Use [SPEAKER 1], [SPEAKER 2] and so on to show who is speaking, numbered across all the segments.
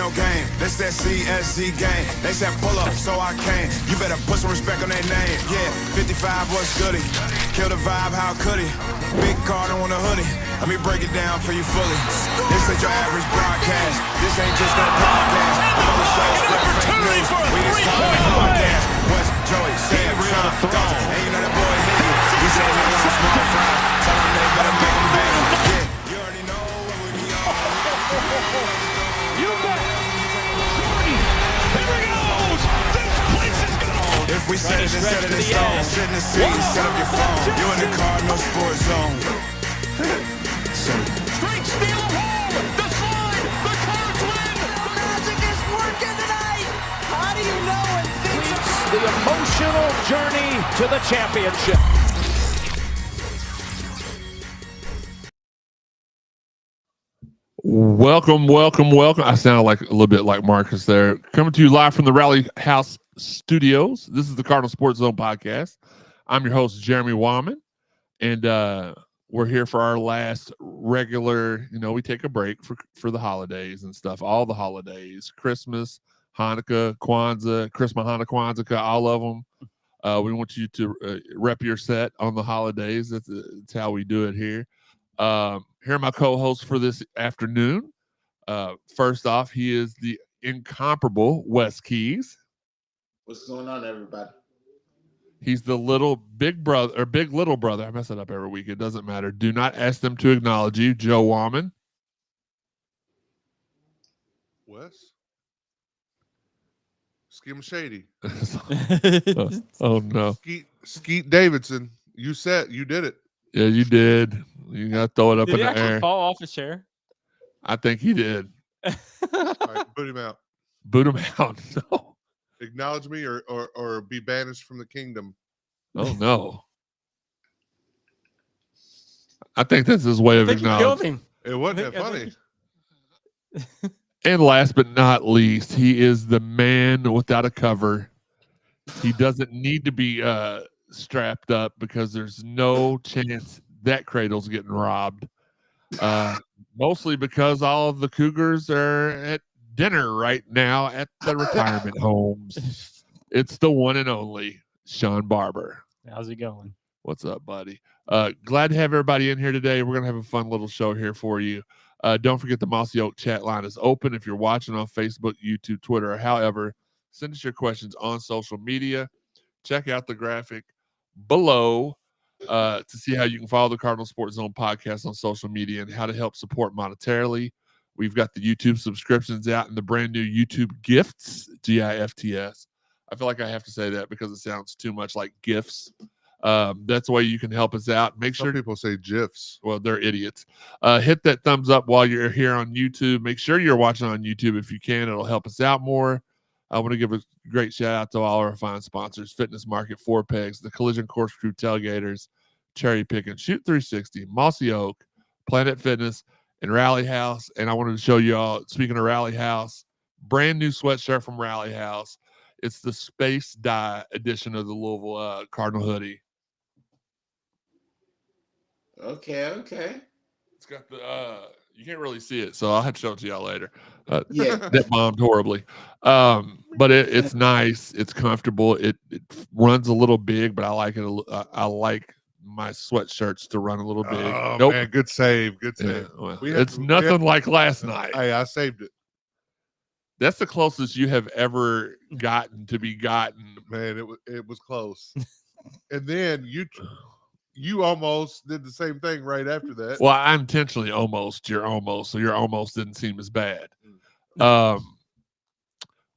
[SPEAKER 1] no game. That's that CSZ game. They said pull up, so I came. You better put some respect on their name. Yeah, 55 was goody. Kill the vibe, how could he? Big Cardinal on the hoodie. Let me break it down for you fully. This ain't your average broadcast. This ain't just that podcast. All the shows spread fake news. We just call it podcast. What's Joey, Sam, Shawn, and you know that boy Higgy. He said he wants small fries. Tell him they better make him bang. Yeah, you already know what we be on.
[SPEAKER 2] You bet. Jordan, here he goes. This place is gone.
[SPEAKER 1] If we set it instead of the stone, sit in the seat and set up your phone. You in the Cardinal Sports Zone.
[SPEAKER 2] Straight steal of home. The slide. The Cards win.
[SPEAKER 3] The magic is working tonight. How do you know when things are...
[SPEAKER 2] The emotional journey to the championship.
[SPEAKER 4] Welcome. I sound like a little bit like Marcus there. Coming to you live from the Rally House Studios. This is the Cardinal Sports Zone podcast. I'm your host, Jeremy Wahman, and we're here for our last regular, we take a break for the holidays and stuff, all the holidays, Christmas, Hanukkah, Kwanzaa, Kwanzaa, all of them. We want you to rep your set on the holidays. That's how we do it here. Here are my co-hosts for this afternoon. First off, he is the incomparable Wes Keys.
[SPEAKER 5] What's going on, everybody?
[SPEAKER 4] He's the big little brother. I mess it up every week. It doesn't matter. Do not ask them to acknowledge you, Joe Wahman.
[SPEAKER 6] Wes? Skim Shady.
[SPEAKER 4] Oh no.
[SPEAKER 6] Skeet Davidson. You did it.
[SPEAKER 4] Yeah, you did. You got to throw it up in the air.
[SPEAKER 7] Did he actually fall off his chair?
[SPEAKER 4] I think he did.
[SPEAKER 6] All right, boot him out.
[SPEAKER 4] Boot him out. No.
[SPEAKER 6] Acknowledge me or be banished from the kingdom.
[SPEAKER 4] Oh no. I think that's his way of acknowledging.
[SPEAKER 6] It wasn't that funny.
[SPEAKER 4] And last but not least, he is the man without a cover. He doesn't need to be strapped up because there's no chance that cradle's getting robbed. Mostly because all of the Cougars are at dinner right now at the retirement homes. It's the one and only Sean Barber.
[SPEAKER 7] How's it going?
[SPEAKER 4] What's up, buddy? Glad to have everybody in here today. We're going to have a fun little show here for you. Don't forget the Mossy Oak chat line is open. If you're watching on Facebook, YouTube, Twitter, or however, send us your questions on social media. Check out the graphic below to see how you can follow the Cardinal Sports Zone podcast on social media and how to help support monetarily. We've got the YouTube subscriptions out and the brand new YouTube gifts, GIFTS. I feel like I have to say that because it sounds too much like gifts. That's the way you can help us out. Make sure
[SPEAKER 6] people say GIFs.
[SPEAKER 4] Well, they're idiots. Hit that thumbs up while you're here on YouTube. Make sure you're watching on YouTube if you can. It'll help us out more. I want to give a great shout out to all our fine sponsors: Fitness Market, Four Pegs, the Collision Course Crew Tailgaters, Cherry Pickin', Shoot 360, Mossy Oak, Planet Fitness, and Rally House. And I wanted to show you all, speaking of Rally House, brand new sweatshirt from Rally House. It's the Space Dye edition of the Louisville Cardinal hoodie.
[SPEAKER 5] Okay.
[SPEAKER 4] It's got the you can't really see it, so I'll have to show it to y'all later.
[SPEAKER 5] Yeah.
[SPEAKER 4] That bombed horribly. But it's nice. It's comfortable. It runs a little big, but I like it. I like my sweatshirts to run a little big.
[SPEAKER 6] Oh,
[SPEAKER 4] nope.
[SPEAKER 6] Man, good save.
[SPEAKER 4] Yeah, well, it's nothing like last night.
[SPEAKER 6] Hey, I saved it.
[SPEAKER 4] That's the closest you have ever gotten to be gotten.
[SPEAKER 6] Man, it was close. And then you almost did the same thing right after that.
[SPEAKER 4] Well, I intentionally almost. You're almost. So your almost didn't seem as bad.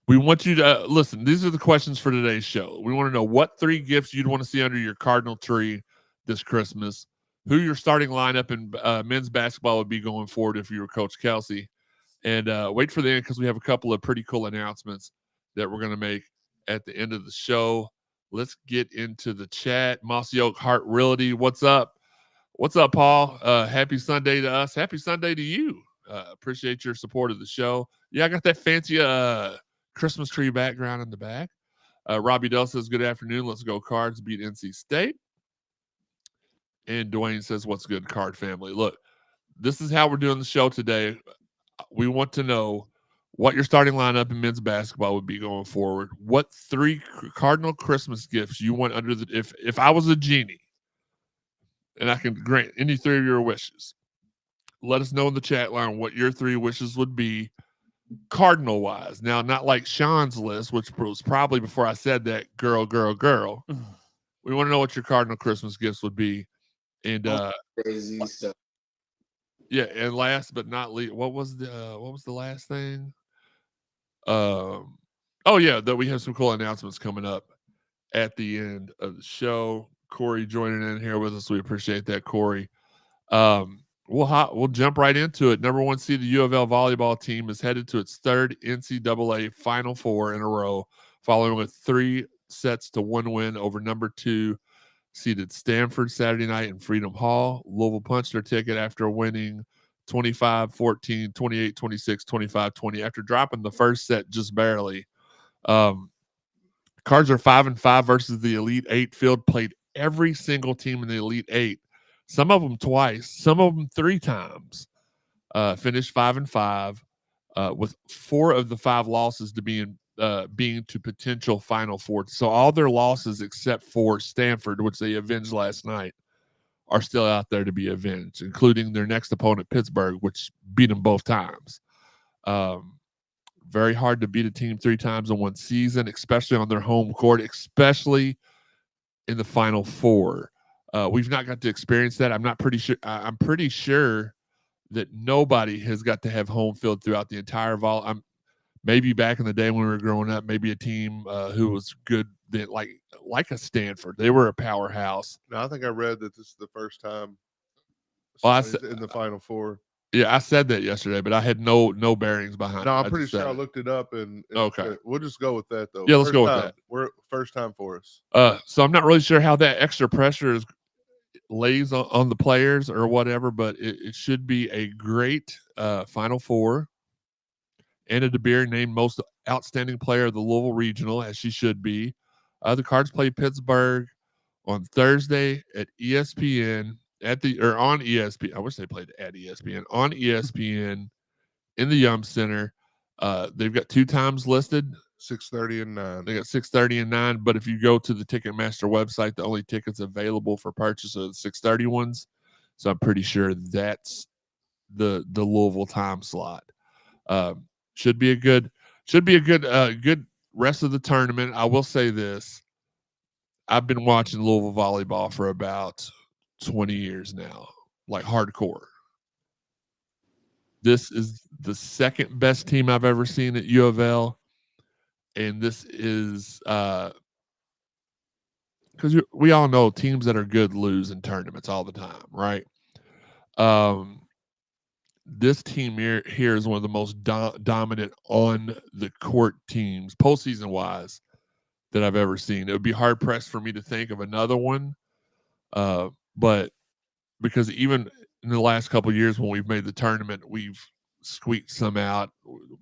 [SPEAKER 4] We want you to listen. These are the questions for today's show. We want to know what 3 gifts you'd want to see under your Cardinal tree this Christmas, who your starting lineup in men's basketball would be going forward if you were Coach Kelsey. And wait for the end because we have a couple of pretty cool announcements that we're going to make at the end of the show. Let's get into the chat. Mossy Oak Heart Realty, what's up? What's up, Paul? Happy Sunday to us. Happy Sunday to you. Appreciate your support of the show. Yeah, I got that fancy Christmas tree background in the back. Robbie Dell says, good afternoon. Let's go Cards. Beat NC State. And Dwayne says, what's good, Card family? Look, this is how we're doing the show today. We want to know what your starting lineup in men's basketball would be going forward. What 3 Cardinal Christmas gifts you want under the if I was a genie and I can grant any 3 of your wishes. Let us know in the chat line what your 3 wishes would be Cardinal wise. Now, not like Sean's list, which was probably before I said that, girl. We want to know what your Cardinal Christmas gifts would be. And
[SPEAKER 5] Crazy stuff.
[SPEAKER 4] yeah, and last but not least, what was the last thing? Oh yeah, that we have some cool announcements coming up at the end of the show. Corey joining in here with us. We appreciate that, Corey. We'll jump right into it. Number 1 seed, the U of L volleyball team is headed to its 3rd NCAA Final Four in a row, following with 3 sets to 1 win over number 2 seeded Stanford Saturday night in Freedom Hall. Louisville punched their ticket after winning 25-14, 28-26, 25-20 after dropping the first set just barely. Cards are 5-5 versus the Elite 8 field. Played every single team in the Elite 8. Some of them twice, some of them 3 times. Finished 5-5 with 4 of the 5 losses to being to potential Final Four. So all their losses except for Stanford, which they avenged last night, are still out there to be avenged, including their next opponent, Pittsburgh, which beat them both times. Very hard to beat a team 3 times in one season, especially on their home court, especially in the Final Four. We've not got to experience that. I'm pretty sure that nobody has got to have home field throughout the entire maybe back in the day when we were growing up, maybe a team who was good, that like a Stanford. They were a powerhouse.
[SPEAKER 6] No, I think I read that this is the first time in the Final Four.
[SPEAKER 4] Yeah, I said that yesterday, but I had no bearings behind it.
[SPEAKER 6] No, I'm pretty sure I looked it up, and
[SPEAKER 4] okay.
[SPEAKER 6] We'll just go with that, though.
[SPEAKER 4] Yeah, let's go with that.
[SPEAKER 6] We're first time for us.
[SPEAKER 4] So I'm not really sure how that extra pressure lays on the players or whatever, but it should be a great Final Four. Anna DeBeer named most outstanding player of the Louisville Regional, as she should be. The Cards play Pittsburgh on Thursday at ESPN on ESPN. I wish they played at ESPN on ESPN in the Yum Center. They've got 2 times listed,
[SPEAKER 6] 6:30 and 9.
[SPEAKER 4] They got 6:30 and 9. But if you go to the Ticketmaster website, the only tickets available for purchase are the 6:30 ones. So I'm pretty sure that's the Louisville time slot. Should be a good rest of the tournament. I will say this. I've been watching Louisville volleyball for about 20 years now, like hardcore. This is the 2nd best team I've ever seen at U of L. And this is because we all know teams that are good lose in tournaments all the time, right? This team here is one of the most dominant on the court teams, postseason wise, that I've ever seen. It would be hard pressed for me to think of another one, but because even in the last couple of years when we've made the tournament, we've squeaked some out,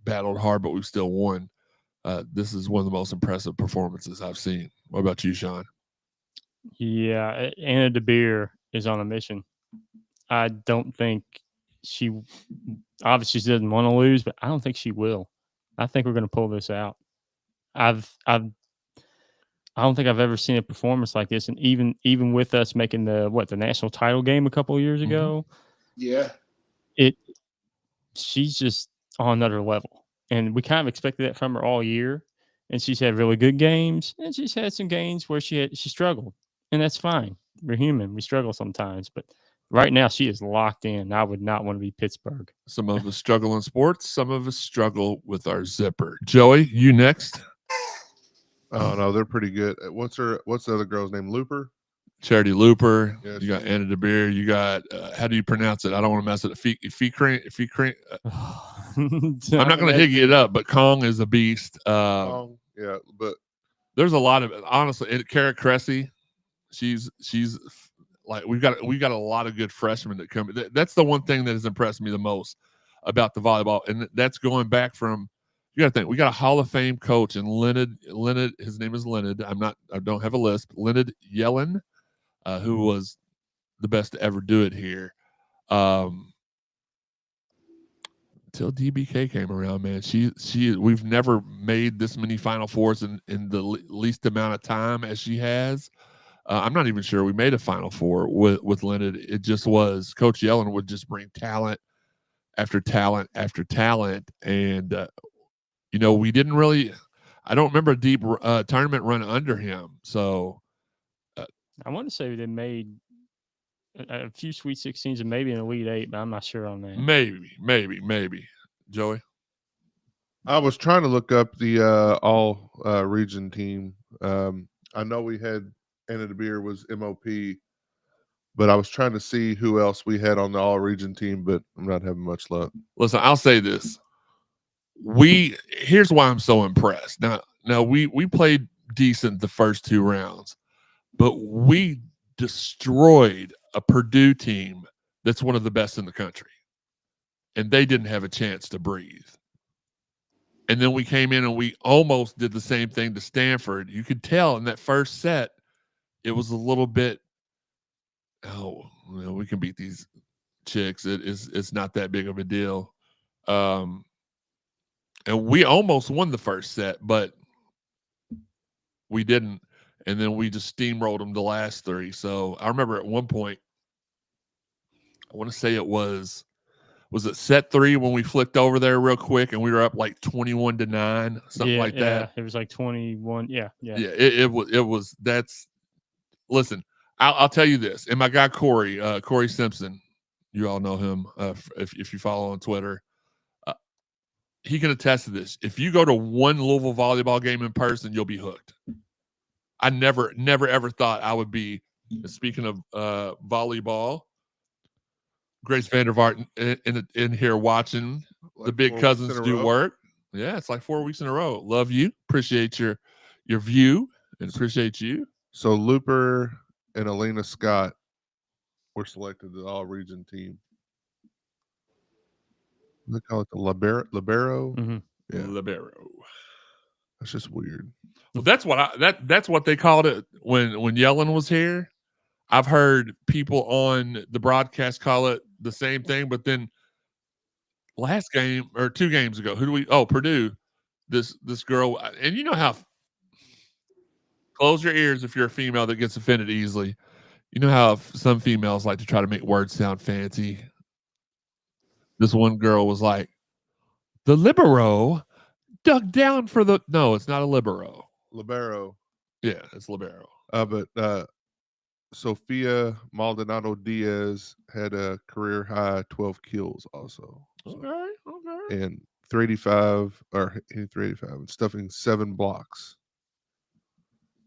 [SPEAKER 4] battled hard, but we've still won. This is one of the most impressive performances I've seen. What about you, Sean?
[SPEAKER 7] Yeah, Anna DeBeer is on a mission. I don't think she obviously doesn't want to lose, but I don't think she will. I think we're going to pull this out. I don't think I've ever seen a performance like this, and even with us making the national title game a couple of years ago,
[SPEAKER 5] yeah,
[SPEAKER 7] she's just on another level, and we kind of expected that from her all year. And she's had really good games, and she's had some games where she struggled, and that's fine. We're human; we struggle sometimes, but right now she is locked in. I would not want to be Pittsburgh.
[SPEAKER 4] Some of us struggle in sports, some of us struggle with our zipper. Joey, you next.
[SPEAKER 6] Oh no, they're pretty good. What's the other girl's name? Looper?
[SPEAKER 4] Charity Looper.
[SPEAKER 6] Yeah,
[SPEAKER 4] you got Anna DeBeer. You got how do you pronounce it? I don't want to mess it up. I'm not going to higgy it up, but Kong is a beast.
[SPEAKER 6] Kong, yeah, but
[SPEAKER 4] there's a lot of honestly. Kara Cressy, she's like we got a lot of good freshmen that come. That's the one thing that has impressed me the most about the volleyball, and that's going back from. You got to think we got a Hall of Fame coach in Leonard. His name is Leonard. I don't have a list. Leonard Yellen, who was the best to ever do it here. till DBK came around, man. We've never made this many Final Fours in the least amount of time as she has. I'm not even sure we made a Final Four with Leonard. It just was Coach Yellen would just bring talent after talent after talent, and we didn't really. I don't remember a deep tournament run under him. So
[SPEAKER 7] I want to say they made a few Sweet 16s and maybe an Elite 8, but I'm not sure on that.
[SPEAKER 4] Maybe. Joey?
[SPEAKER 6] I was trying to look up the all region team. I know we had Anna DeBeer was MOP, but I was trying to see who else we had on the all region team, but I'm not having much luck.
[SPEAKER 4] Listen, I'll say this. Here's why I'm so impressed. Now we played decent the first 2 rounds, but we destroyed a Purdue team that's one of the best in the country, and they didn't have a chance to breathe. And then we came in and we almost did the same thing to Stanford. You could tell in that first set, it was a little bit, we can beat these chicks. It's not that big of a deal. And we almost won the first set, but we didn't. And then we just steamrolled them the last 3. So I remember at one point, I want to say it was it set 3 when we flicked over there real quick and we were up like 21-9, something like that.
[SPEAKER 7] It was like 21. Yeah.
[SPEAKER 4] It was. Listen, I'll tell you this. And my guy Corey Simpson, you all know him if you follow on Twitter. He can attest to this. If you go to one Louisville volleyball game in person, you'll be hooked. I never ever thought I would be. Speaking of volleyball, Grace Vandervaart in here watching the big cousins do work. Yeah, it's like 4 weeks in a row. Love you. Appreciate your view and appreciate you.
[SPEAKER 6] So Looper and Elena Scott were selected to the all region team. They call it the libero.
[SPEAKER 7] Mm-hmm.
[SPEAKER 6] Yeah.
[SPEAKER 4] Libero.
[SPEAKER 6] That's just weird.
[SPEAKER 4] Well, that's what they called it when Yellen was here. I've heard people on the broadcast call it the same thing, but then last game or 2 games ago, Purdue, this girl, and you know how, close your ears if you're a female that gets offended easily. You know how some females like to try to make words sound fancy. This one girl was like, the libero dug down for the, no, it's not a libero.
[SPEAKER 6] Libero.
[SPEAKER 4] Yeah, it's libero.
[SPEAKER 6] But Sophia Maldonado Diaz had a career high 12 kills also. So.
[SPEAKER 4] Okay.
[SPEAKER 6] And 385 and stuffing 7 blocks.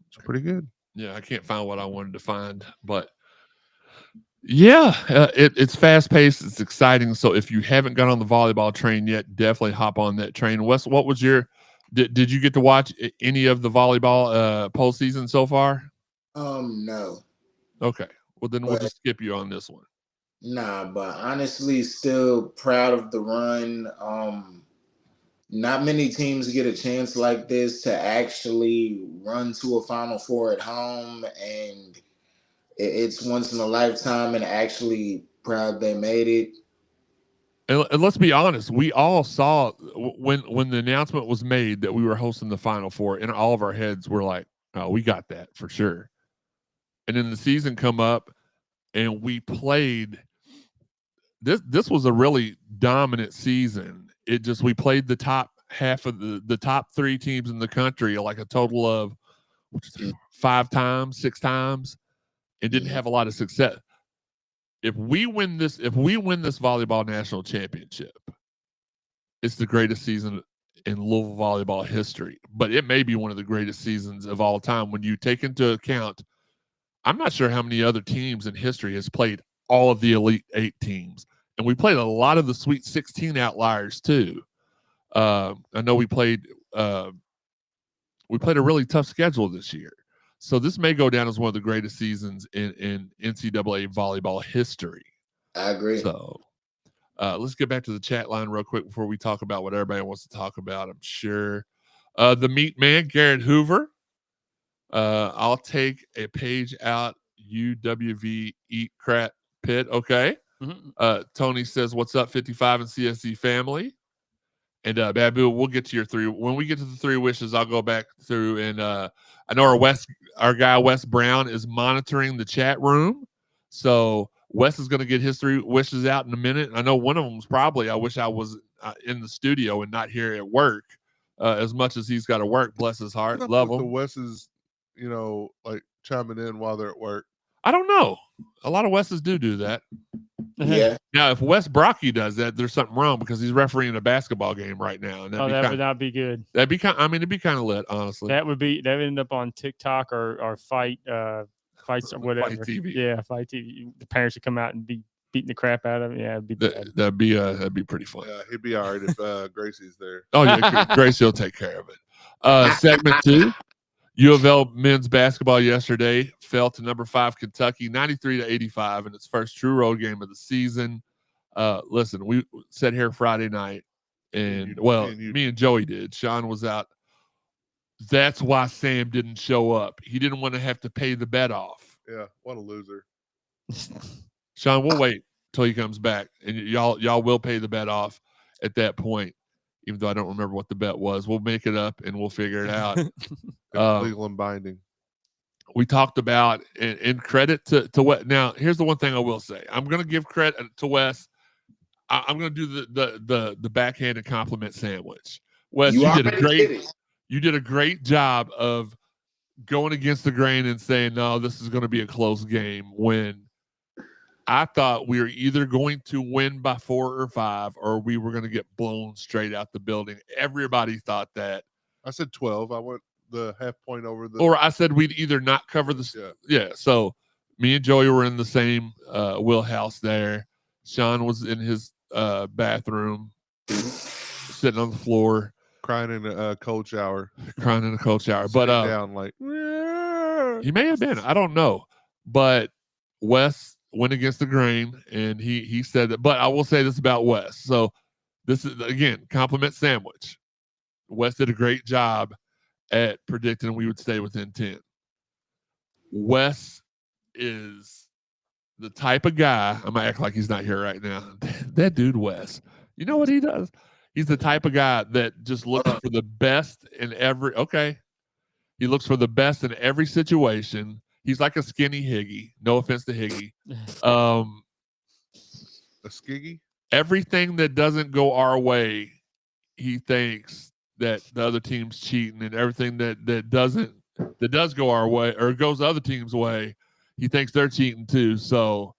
[SPEAKER 6] It's pretty good.
[SPEAKER 4] Yeah, I can't find what I wanted to find, but yeah, it's fast paced. It's exciting. So if you haven't got on the volleyball train yet, definitely hop on that train. Wes, what was did you get to watch any of the volleyball postseason so far?
[SPEAKER 5] No.
[SPEAKER 4] Okay. Well, then we'll just skip you on this one.
[SPEAKER 5] Nah, but honestly, still proud of the run. Not many teams get a chance like this to actually run to a Final Four at home, and it's once in a lifetime, and actually proud they made it.
[SPEAKER 4] And let's be honest, we all saw when the announcement was made that we were hosting the Final Four, in all of our heads we're like, oh, we got that for sure. And then the season come up and we played. This was a really dominant season. We played the top half of the top 3 teams in the country, like a total of 5 times, 6 times, and didn't have a lot of success. If we win this volleyball national championship, it's the greatest season in Louisville volleyball history. But it may be one of the greatest seasons of all time when you take into account, I'm not sure how many other teams in history has played all of the Elite 8 teams. And we played a lot of the Sweet 16 outliers too. I know we played a really tough schedule this year. So this may go down as one of the greatest seasons in NCAA volleyball history.
[SPEAKER 5] I agree.
[SPEAKER 4] So let's get back to the chat line real quick before we talk about what everybody wants to talk about, I'm sure. The meat man, Garrett Hoover. I'll take a page out, UWV, eat crap pit. Okay. Tony says, "What's up, 55 and CSZ family?" And Babu, we'll get to your three. When we get to the three wishes, I'll go back through and I know our guy Wes Brown is monitoring the chat room, so Wes is going to get his three wishes out in a minute. I know one of them is probably, I wish I was in the studio and not here at work. As much as he's got to work, bless his heart, love him.
[SPEAKER 6] The Wes's, like chiming in while they're at work.
[SPEAKER 4] I don't know. A lot of Wes's do that.
[SPEAKER 5] Yeah.
[SPEAKER 4] Now, if Wes Brocky does that, there's something wrong because he's refereeing a basketball game right now. And
[SPEAKER 7] that would not be good.
[SPEAKER 4] That'd be kind. I mean, it'd be kind of lit, honestly.
[SPEAKER 7] That would end up on TikTok or fights or whatever.
[SPEAKER 4] Fight TV.
[SPEAKER 7] Yeah, Fight TV. The parents would come out and be beating the crap out of him. Yeah, it'd be bad.
[SPEAKER 4] That'd be pretty fun.
[SPEAKER 6] Yeah, he'd be all right if Gracie's there.
[SPEAKER 4] Oh yeah, Gracie will take care of it. Segment 2. U of L men's basketball yesterday fell to number 5 Kentucky, 93-85 in its first true road game of the season. Listen, we sat here Friday night, and me and Joey did. Shawn was out. That's why Sam didn't show up. He didn't want to have to pay the bet off.
[SPEAKER 6] Yeah, what a loser.
[SPEAKER 4] Shawn, we'll wait till he comes back, and y'all will pay the bet off at that point. Even though I don't remember what the bet was, we'll make it up and we'll figure it out.
[SPEAKER 6] Legal and binding.
[SPEAKER 4] We talked about and credit to Wes. Now, here's the one thing I will say. I'm going to give credit to Wes. I'm going to do the backhanded compliment sandwich. Wes, you did a great job of going against the grain and saying, no, this is going to be a close game, when I thought we were either going to win by 4 or 5 or we were going to get blown straight out the building. Everybody thought that.
[SPEAKER 6] I said 12. I went the half point over the.
[SPEAKER 4] Or I said we'd either not cover the. Yeah. So me and Joey were in the same wheelhouse there. Shawn was in his bathroom, sitting on the floor.
[SPEAKER 6] Crying in a cold shower.
[SPEAKER 4] But
[SPEAKER 6] down like.
[SPEAKER 4] He may have been. I don't know. But Wes went against the grain, and he said that. But I will say this about Wes. So this is, again, compliment sandwich. Wes did a great job at predicting we would stay within 10. Wes is the type of guy, I'm going to act like he's not here right now. That dude, Wes, you know what he does? He's the type of guy that just looks for the best in every, he looks for the best in every situation. He's like a skinny Higgy. No offense to Higgy.
[SPEAKER 6] A skiggy?
[SPEAKER 4] Everything that doesn't go our way, he thinks that the other team's cheating, and everything that does go our way or goes the other team's way, he thinks they're cheating too. So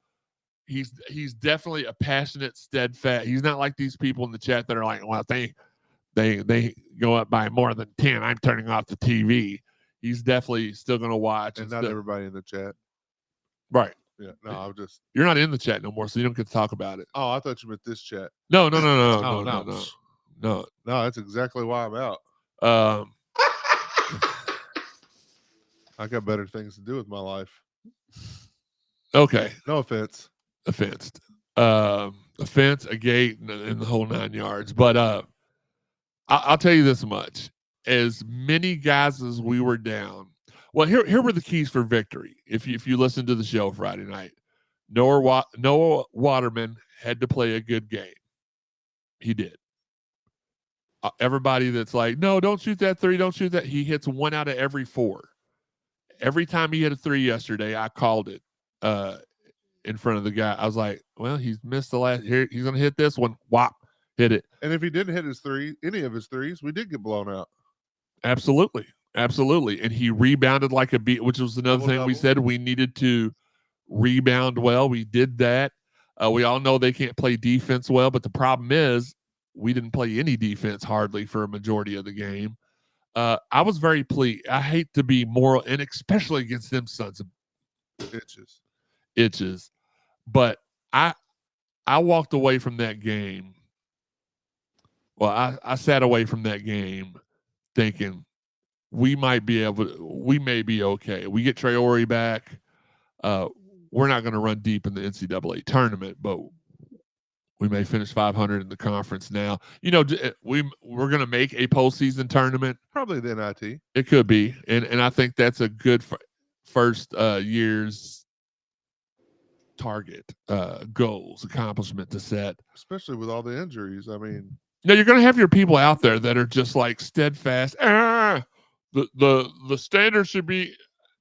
[SPEAKER 4] he's definitely a passionate, steadfast. He's not like these people in the chat that are like, well, they go up by more than 10, I'm turning off the TV. He's definitely still going to watch.
[SPEAKER 6] And not everybody in the chat.
[SPEAKER 4] Right.
[SPEAKER 6] Yeah. No, I'm just.
[SPEAKER 4] You're not in the chat no more, so you don't get to talk about it.
[SPEAKER 6] Oh, I thought you meant this chat.
[SPEAKER 4] No.
[SPEAKER 6] No, that's exactly why I'm out. I got better things to do with my life.
[SPEAKER 4] Okay.
[SPEAKER 6] No offense.
[SPEAKER 4] Offensed. A fence, a gate, and the whole 9 yards. But I'll tell you this much. As many guys as we were down, well, here were the keys for victory. If you listen to the show Friday night, Noah Waterman had to play a good game. He did. Everybody that's like, no, don't shoot that 3, don't shoot that. He hits 1 out of every 4. Every time he hit a 3 yesterday, I called it in front of the guy. I was like, well, he's missed the last. Here, he's gonna hit this one. Whop, hit it.
[SPEAKER 6] And if he didn't hit any of his threes, we did get blown out.
[SPEAKER 4] Absolutely. And he rebounded like a beat, which was another thing we said we needed to rebound well. We did that. We all know they can't play defense well, but the problem is we didn't play any defense hardly for a majority of the game. I was very pleased. I hate to be moral, and especially against them sons of itches. But I walked away from that game. Well, I sat away from that game thinking we may be okay. We get Traore back. We're not going to run deep in the NCAA tournament, but we may finish 500 in the conference now. You know, we're going to make a postseason tournament.
[SPEAKER 6] Probably the NIT.
[SPEAKER 4] It could be, and I think that's a good first year's target, goals, accomplishment to set.
[SPEAKER 6] Especially with all the injuries. I mean,
[SPEAKER 4] Now you're going to have your people out there that are just like steadfast. The standard should be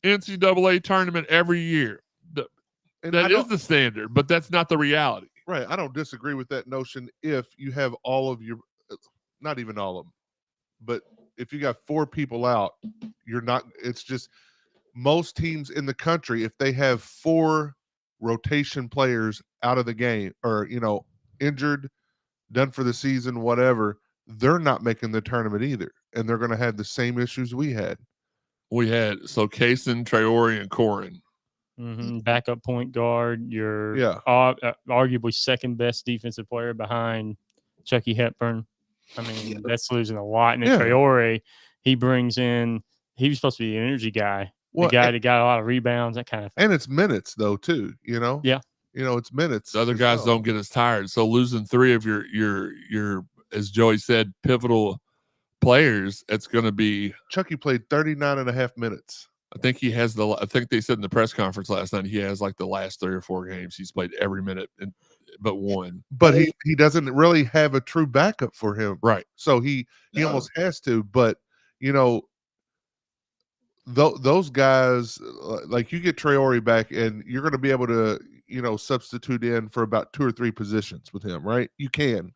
[SPEAKER 4] NCAA tournament every year. That is the standard, but that's not the reality.
[SPEAKER 6] Right. I don't disagree with that notion if you have all of your, not even all of them, but if you got 4 people out, you're not, it's just most teams in the country, if they have 4 rotation players out of the game or, injured, done for the season, whatever, they're not making the tournament either. And they're going to have the same issues we had.
[SPEAKER 4] We had, Kaysen, Traore, and Corin.
[SPEAKER 7] Mm-hmm. Backup point guard, your arguably second best defensive player behind Chucky Hepburn. I mean, that's losing a lot. And then Traore, he brings in, he was supposed to be the energy guy, the guy that got a lot of rebounds, that kind of thing.
[SPEAKER 6] And it's minutes, though, too,
[SPEAKER 7] Yeah.
[SPEAKER 6] It's minutes.
[SPEAKER 4] The other guys don't get as tired. So losing 3 of your, as Joey said, pivotal players, it's going to be.
[SPEAKER 6] Chucky played 39 and a half minutes.
[SPEAKER 4] I think he has I think they said in the press conference last night, he has like the last 3 or 4 games. He's played every minute but one.
[SPEAKER 6] But he doesn't really have a true backup for him.
[SPEAKER 4] Right.
[SPEAKER 6] So he almost has to. But, those guys, like you get Traore back and you're going to be able to, substitute in for about 2 or 3 positions with him, right? You can.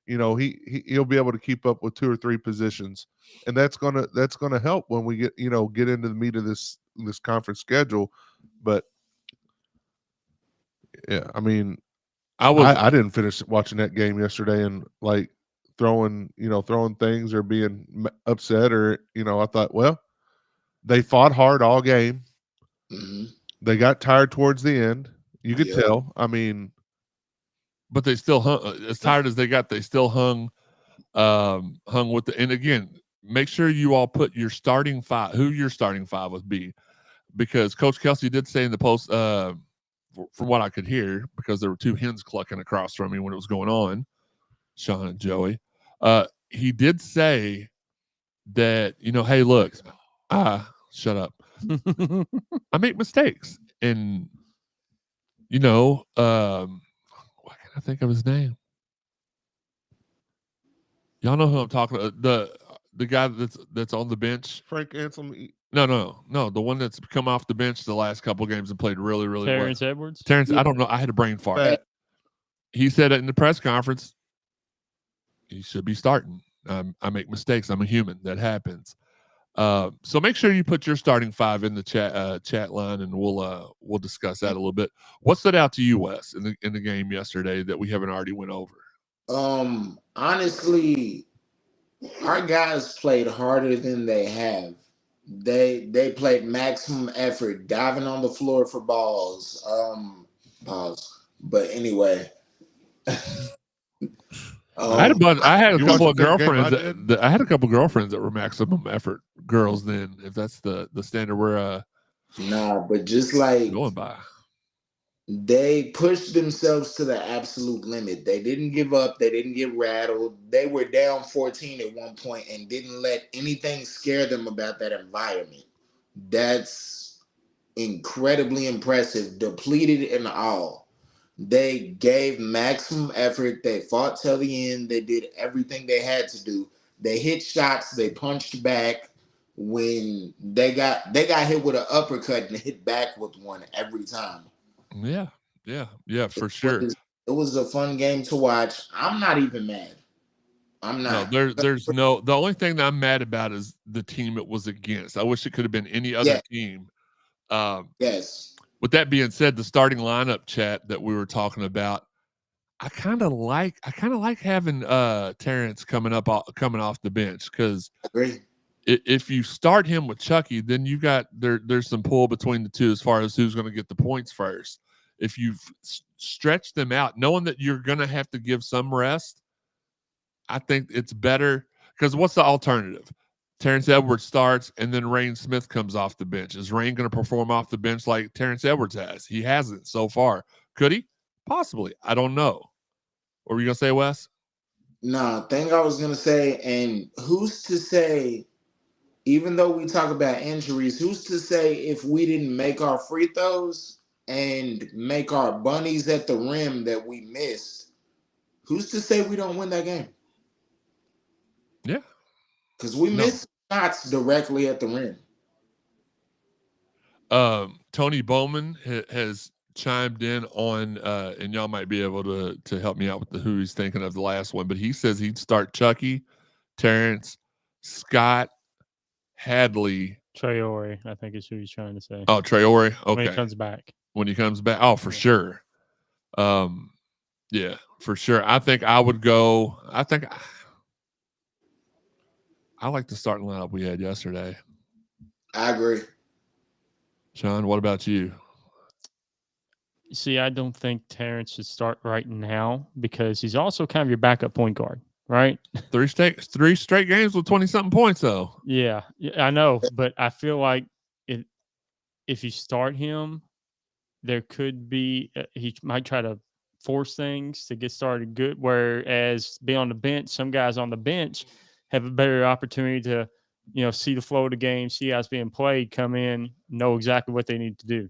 [SPEAKER 6] He'll be able to keep up with 2 or 3 positions, and that's gonna help when we get into the meat of this conference schedule. But yeah, I mean, I didn't finish watching that game yesterday and like throwing things or being upset or I thought, well, they fought hard all game.
[SPEAKER 5] Mm-hmm.
[SPEAKER 6] They got tired towards the end. You could tell. I mean.
[SPEAKER 4] But they still hung, as tired as they got, they still hung with and again, make sure you all put your starting 5, who your starting 5 would be, because Coach Kelsey did say in the post, from what I could hear, because there were 2 hens clucking across from me when it was going on, Sean and Joey, he did say that, hey, look, shut up. I make mistakes. And, I think of his name. Y'all know who I'm talking about. The guy that's on the bench.
[SPEAKER 6] Frank Anselm.
[SPEAKER 4] No. The one that's come off the bench the last couple of games and played really, really well.
[SPEAKER 7] Terrence Edwards?
[SPEAKER 4] Terrence, I don't know. I had a brain fart. He said it in the press conference. He should be starting. I make mistakes. I'm a human. That happens. So make sure you put your starting 5 in the chat line, and we'll discuss that a little bit. What stood out to you, Wes, in the game yesterday that we haven't already went over?
[SPEAKER 5] Honestly, our guys played harder than they have. They played maximum effort, diving on the floor for balls. Pause. But anyway.
[SPEAKER 4] I had a couple of girlfriends that were maximum effort girls then, if that's the standard we're
[SPEAKER 5] but just like
[SPEAKER 4] going by.
[SPEAKER 5] They pushed themselves to the absolute limit. They didn't give up. They didn't get rattled. They were down 14 at one point and didn't let anything scare them about that environment. That's incredibly impressive, depleted and all. They gave maximum effort. They fought till the end. They did everything they had to do. They hit shots. They punched back. When they got hit with an uppercut and hit back with one every time.
[SPEAKER 4] Yeah, for sure.
[SPEAKER 5] It was a fun game to watch. I'm not even mad. I'm not.
[SPEAKER 4] No, there's no. The only thing that I'm mad about is the team it was against. I wish it could have been any other team.
[SPEAKER 5] Yes.
[SPEAKER 4] With that being said, the starting lineup chat that we were talking about, I kind of like having Terrence coming off the bench, because if you start him with Chucky, then you got there's some pull between the two as far as who's going to get the points first. If you've stretched them out, knowing that you're going to have to give some rest, I think it's better, because what's the alternative? Terrence Edwards starts and then Rain Smith comes off the bench. Is Rain going to perform off the bench like Terrence Edwards has? He hasn't so far. Could he? Possibly. I don't know. What were you going to say, Wes?
[SPEAKER 5] Thing I was going to say, and who's to say, even though we talk about injuries, who's to say if we didn't make our free throws, and make our bunnies at the rim that we missed, who's to say we don't win that game?
[SPEAKER 4] Yeah.
[SPEAKER 5] Because we missed shots directly at the rim.
[SPEAKER 4] Tony Bowman has chimed in on, and y'all might be able to help me out with who he's thinking of the last one, but he says he'd start Chucky, Terrence, Scott, Hadley.
[SPEAKER 7] Traore, I think is who he's trying to say.
[SPEAKER 4] Oh, Traore. Okay.
[SPEAKER 7] When he comes back.
[SPEAKER 4] When he comes back. Oh, for sure. Yeah, for sure. I think I would go. I like the starting lineup we had yesterday.
[SPEAKER 5] I agree.
[SPEAKER 4] Sean, what about you?
[SPEAKER 7] See, I don't think Terrence should start right now because he's also kind of your backup point guard, right?
[SPEAKER 4] Three straight games with 20-something points, though.
[SPEAKER 7] Yeah, I know, but I feel like if you start him, there could be he might try to force things to get started good. Whereas being on the bench, some guys on the bench have a better opportunity to, see the flow of the game, see how it's being played, come in, know exactly what they need to do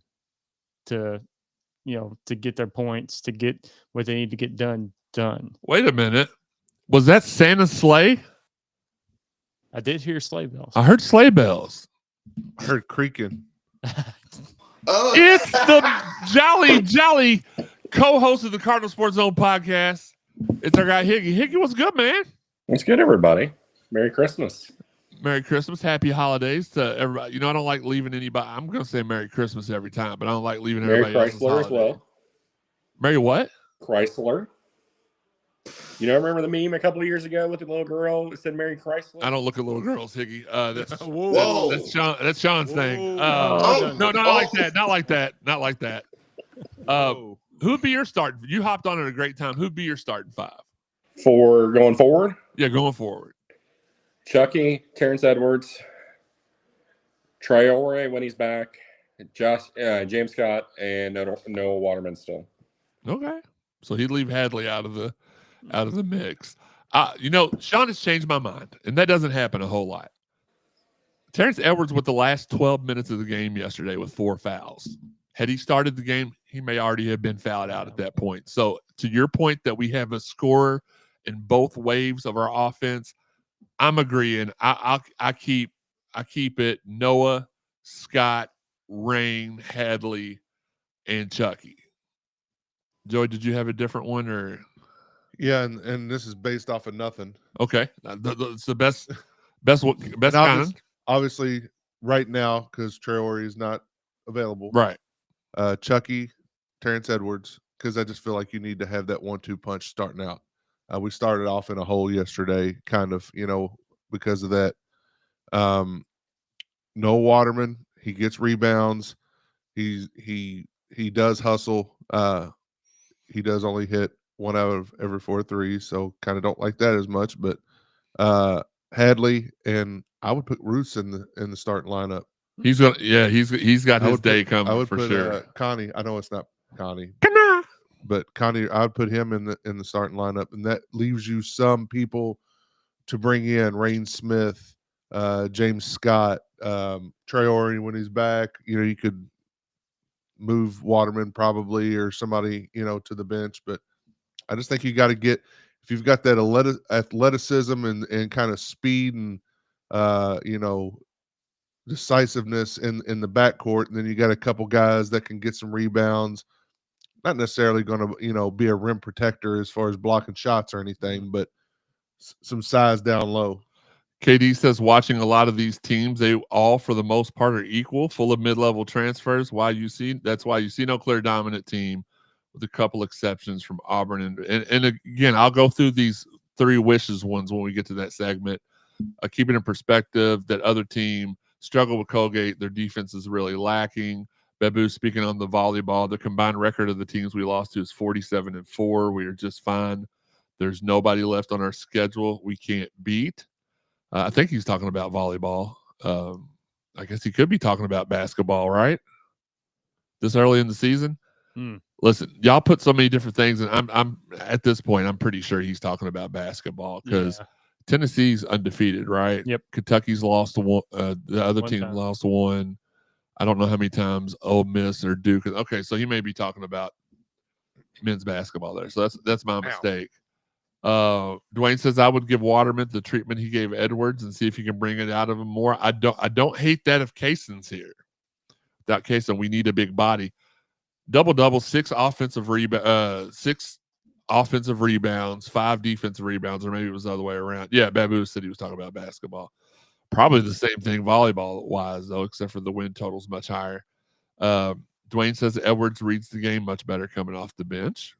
[SPEAKER 7] to get their points, to get what they need to get done.
[SPEAKER 4] Wait a minute. Was that Santa's sleigh?
[SPEAKER 7] I did hear sleigh bells.
[SPEAKER 4] I heard sleigh bells.
[SPEAKER 6] I heard creaking.
[SPEAKER 4] It's the jolly co-host of the Cardinal Sports Zone podcast. It's our guy Higgy. Higgy, what's good, man?
[SPEAKER 8] What's good, everybody? Merry Christmas.
[SPEAKER 4] Merry Christmas. Happy holidays to everybody. I don't like leaving anybody. I'm going to say Merry Christmas every time, but I don't like leaving everybody else's
[SPEAKER 8] Chrysler
[SPEAKER 4] holiday.
[SPEAKER 8] as well.
[SPEAKER 4] Merry what?
[SPEAKER 8] Chrysler. Remember the meme a couple of years ago with the little girl that said Merry Chrysler?
[SPEAKER 4] I don't look at little girls, Higgy.
[SPEAKER 5] Whoa.
[SPEAKER 4] That's Sean's thing.
[SPEAKER 5] Oh.
[SPEAKER 4] No, not like that. Not like that. Who'd be your start? You hopped on at a great time. Who'd be your starting five?
[SPEAKER 8] For going forward?
[SPEAKER 4] Yeah, going forward.
[SPEAKER 8] Chucky, Terrence Edwards, Traore when he's back, James Scott, and Noah Waterman still.
[SPEAKER 4] Okay. So he'd leave Hadley out of the mix. Sean has changed my mind, and that doesn't happen a whole lot. Terrence Edwards with the last 12 minutes of the game yesterday with 4 fouls. Had he started the game, he may already have been fouled out at that point. So to your point that we have a scorer in both waves of our offense, I'm agreeing. I keep it Noah, Scott, Rain, Hadley, and Chucky. Joey, did you have a different one or?
[SPEAKER 6] Yeah, and this is based off of nothing.
[SPEAKER 4] Okay, it's the best kind.
[SPEAKER 6] Obviously, right now because Traore is not available.
[SPEAKER 4] Right.
[SPEAKER 6] Chucky, Terrence Edwards, because I just feel like you need to have that 1-2 punch starting out. We started off in a hole yesterday, kind of, because of that. Noah Waterman, he gets rebounds. He does hustle. He does only hit 1 out of every 4 threes, so kind of don't like that as much. But Hadley, and I would put Roos in the starting lineup.
[SPEAKER 4] He's got his day coming. I would for
[SPEAKER 6] put,
[SPEAKER 4] sure.
[SPEAKER 6] Connie, I know it's not Connie, but Connie, I would put him in the starting lineup, and that leaves you some people to bring in: Rain Smith, James Scott, Traore when he's back. You could move Waterman probably or somebody to the bench, but I just think you got to get, if you've got that athleticism and kind of speed and decisiveness in the backcourt, and then you got a couple guys that can get some rebounds. Not necessarily going to be a rim protector as far as blocking shots or anything, but some size down low.
[SPEAKER 4] KD says watching a lot of these teams, they all for the most part are equal, full of mid-level transfers. That's why you see no clear dominant team, with a couple exceptions from Auburn. And again, I'll go through these 3 wishes ones when we get to that segment. Keeping in perspective that other team struggle with Colgate, their defense is really lacking. Bebu speaking on the volleyball, the combined record of the teams we lost to is 47-4. We are just fine. There's nobody left on our schedule we can't beat. I think he's talking about volleyball. I guess he could be talking about basketball, right? This early in the season. Listen, y'all put so many different things, and I'm at this point, I'm pretty sure he's talking about basketball because Tennessee's undefeated, right?
[SPEAKER 7] Yep.
[SPEAKER 4] Kentucky's lost one. The other team lost one. I don't know how many times Ole Miss or Duke. Okay, so he may be talking about men's basketball there. So that's my mistake. Dwayne says I would give Waterman the treatment he gave Edwards and see if he can bring it out of him more. I don't hate that if Kayson's here. Without Kayson, we need a big body. Double, 6 offensive rebounds, 5 defensive rebounds, or maybe it was the other way around. Yeah, Babu said he was talking about basketball. Probably the same thing volleyball wise though, except for the win total's much higher. Dwayne says Edwards reads the game much better coming off the bench.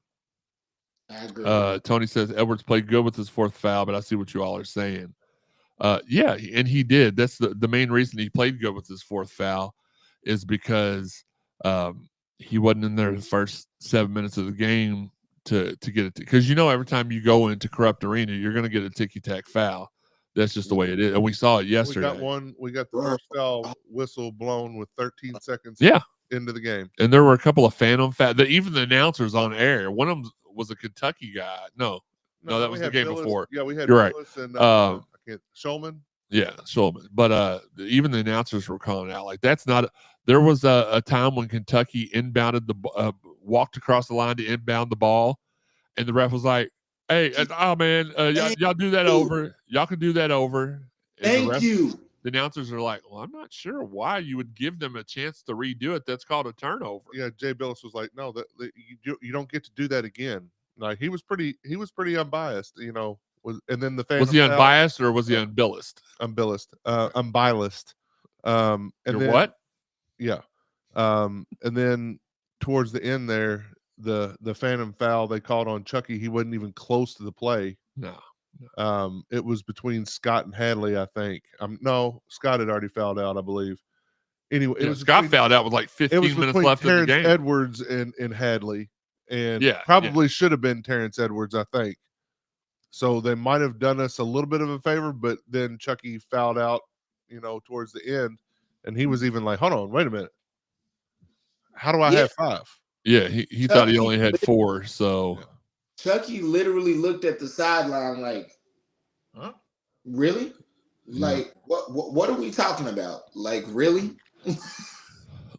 [SPEAKER 5] I agree.
[SPEAKER 4] Tony says Edwards played good with his 4th foul, but I see what you all are saying. Yeah, and he did. That's the main reason he played good with his 4th foul is because he wasn't in there the first 7 minutes of the game to get it. Because every time you go into Corrupt Arena, you're going to get a ticky-tack foul. That's just the way it is. And we saw it yesterday.
[SPEAKER 6] We got the first foul whistle blown with 13 seconds into the game.
[SPEAKER 4] And there were a couple of phantom fouls. Even the announcers on air, one of them was a Kentucky guy. No, that was the game before.
[SPEAKER 6] Yeah, we had
[SPEAKER 4] You're
[SPEAKER 6] Billis
[SPEAKER 4] right.
[SPEAKER 6] and Shulman.
[SPEAKER 4] Yeah, Shulman. But even the announcers were calling out like that's not. There was a time when Kentucky inbounded walked across the line to inbound the ball, and the ref was like, "Hey, man, y'all do that over. Y'all can do that over." And
[SPEAKER 5] Thank you.
[SPEAKER 4] The announcers are like, "Well, I'm not sure why you would give them a chance to redo it. That's called a turnover."
[SPEAKER 6] Yeah, Jay Billis was like, "No, you don't get to do that again." Like he was pretty unbiased, and then the fan
[SPEAKER 4] was he unbiased or was he unbiased?
[SPEAKER 6] Unbiased. And then
[SPEAKER 4] what?
[SPEAKER 6] Yeah. And then towards the end there, the phantom foul they called on Chucky, he wasn't even close to the play.
[SPEAKER 4] No.
[SPEAKER 6] It was between Scott and Hadley, I think. No, Scott had already fouled out, I believe. Anyway, it was
[SPEAKER 4] Scott fouled out with like 15 minutes left in the game.
[SPEAKER 6] Edwards and Hadley, and probably should have been Terrence Edwards, I think. So they might have done us a little bit of a favor, but then Chucky fouled out, towards the end, and he was even like, "Hold on, wait a minute. How do I have 5?"
[SPEAKER 4] Yeah, he thought he only had 4, so.
[SPEAKER 5] Chucky literally looked at the sideline like, "Huh? Really? Like, what are we talking about? Like, really?"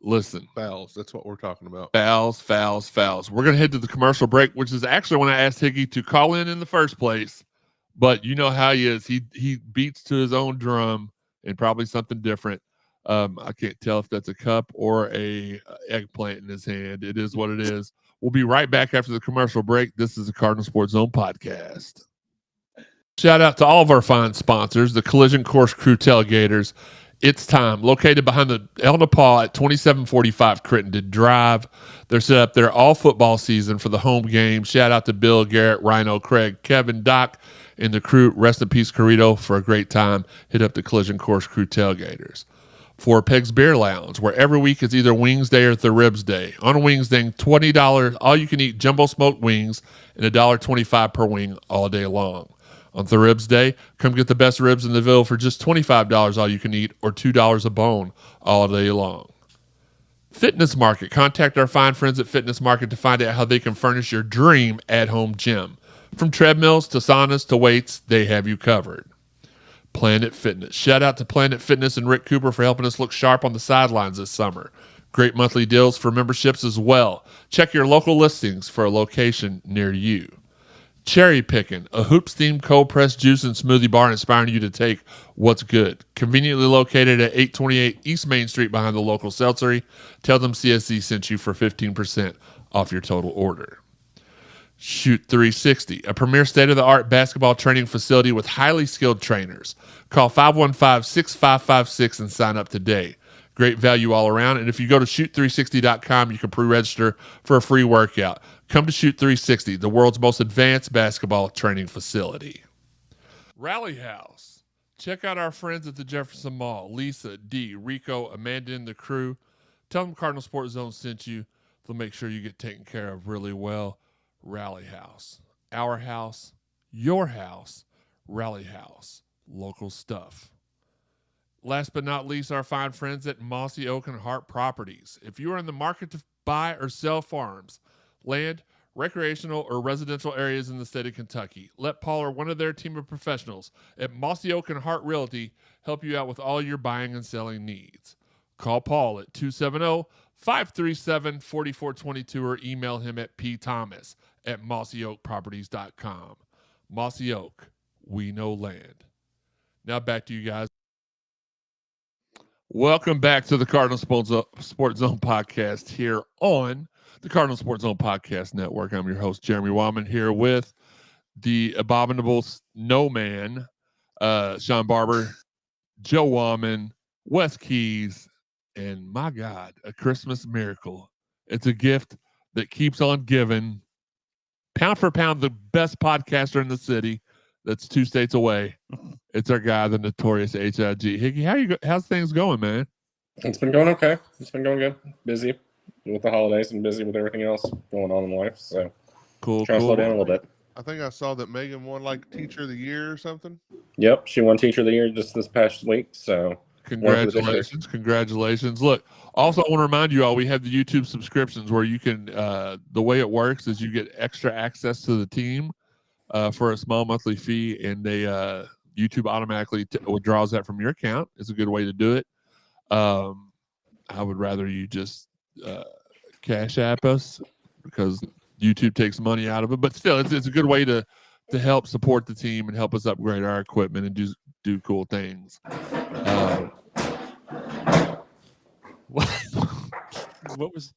[SPEAKER 4] Listen,
[SPEAKER 6] fouls. That's what we're talking about.
[SPEAKER 4] Fouls. We're going to head to the commercial break, which is actually when I asked Higgy to call in the first place. But you know how he is. He beats to his own drum and probably something different. I can't tell if that's a cup or a eggplant in his hand. It is what it is. We'll be right back after the commercial break. This is the Cardinal Sports Zone podcast. Shout out to all of our fine sponsors, the Collision Course Crew Tailgaters. It's time. Located behind the El Nepal at 2745 Crittenden Drive. They're set up there all football season for the home game. Shout out to Bill, Garrett, Rhino, Craig, Kevin, Doc, and the crew. Rest in peace, Corrito, for a great time. Hit up the Collision Course Crew Tailgaters. For Peg's Beer Lounge, where every week is either Wings Day or the Ribs Day. On Wings Day, $20 all-you-can-eat jumbo smoked wings and $1.25 per wing all day long. On the Ribs Day, come get the best ribs in the Ville for just $25 all you can eat or $2 a bone all day long. Fitness Market. Contact our fine friends at Fitness Market to find out how they can furnish your dream at-home gym. From treadmills to saunas to weights, they have you covered. Planet Fitness. Shout out to Planet Fitness and Rick Cooper for helping us look sharp on the sidelines this summer. Great monthly deals for memberships as well. Check your local listings for a location near you. Cherry Pickin', a hoops-themed cold-pressed juice and smoothie bar inspiring you to take what's good. Conveniently located at 828 East Main Street behind the local seltzery. Tell them CSZ sent you for 15% off your total order. Shoot 360, a premier state-of-the-art basketball training facility with highly skilled trainers. Call 515-6556 and sign up today. Great value all around. And if you go to shoot360.com, you can pre-register for a free workout. Come to Shoot 360, the world's most advanced basketball training facility. Rally House. Check out our friends at the Jefferson Mall. Lisa, D, Rico, Amanda, and the crew. Tell them Cardinal Sports Zone sent you. They'll make sure you get taken care of really well. Rally House. Our house. Your house. Rally House. Local stuff. Last but not least, our fine friends at Mossy Oak and Hart Properties. If you are in the market to buy or sell farms, land, recreational, or residential areas in the state of Kentucky, let Paul or one of their team of professionals at Mossy Oak and Hart Realty help you out with all your buying and selling needs. Call Paul at 270-537-4422 or email him at pthomas@mossyoakproperties.com. Mossy Oak, we know land. Now back to you guys. Welcome back to the Cardinal Sports Zone podcast here on the Cardinal Sports Zone Podcast Network. I'm your host, Jeremy Wildman, here with the abominable snowman, Sean Barber, Joe Wallman, Wes Keys, and my God, a Christmas miracle. It's a gift that keeps on giving. Pound for pound, the best podcaster in the city that's 2 states away. It's our guy, the notorious H.I.G. Higgy, how's things going, man?
[SPEAKER 8] It's been going okay. It's been going good. Busy with the holidays and busy with everything else going on in life. So
[SPEAKER 4] Cool.
[SPEAKER 8] trying to slow down a little bit.
[SPEAKER 6] I think I saw that Megan won like Teacher of the Year or something.
[SPEAKER 8] Yep, she won Teacher of the Year just this past week. So
[SPEAKER 4] Congratulations. Look, also I want to remind you all, we have the YouTube subscriptions where you can, the way it works is you get extra access to the team for a small monthly fee, and they YouTube automatically withdraws that from your account. It's a good way to do it. I would rather you just cash app us because YouTube takes money out of it, but still it's a good way to help support the team and help us upgrade our equipment and do cool things.
[SPEAKER 7] What was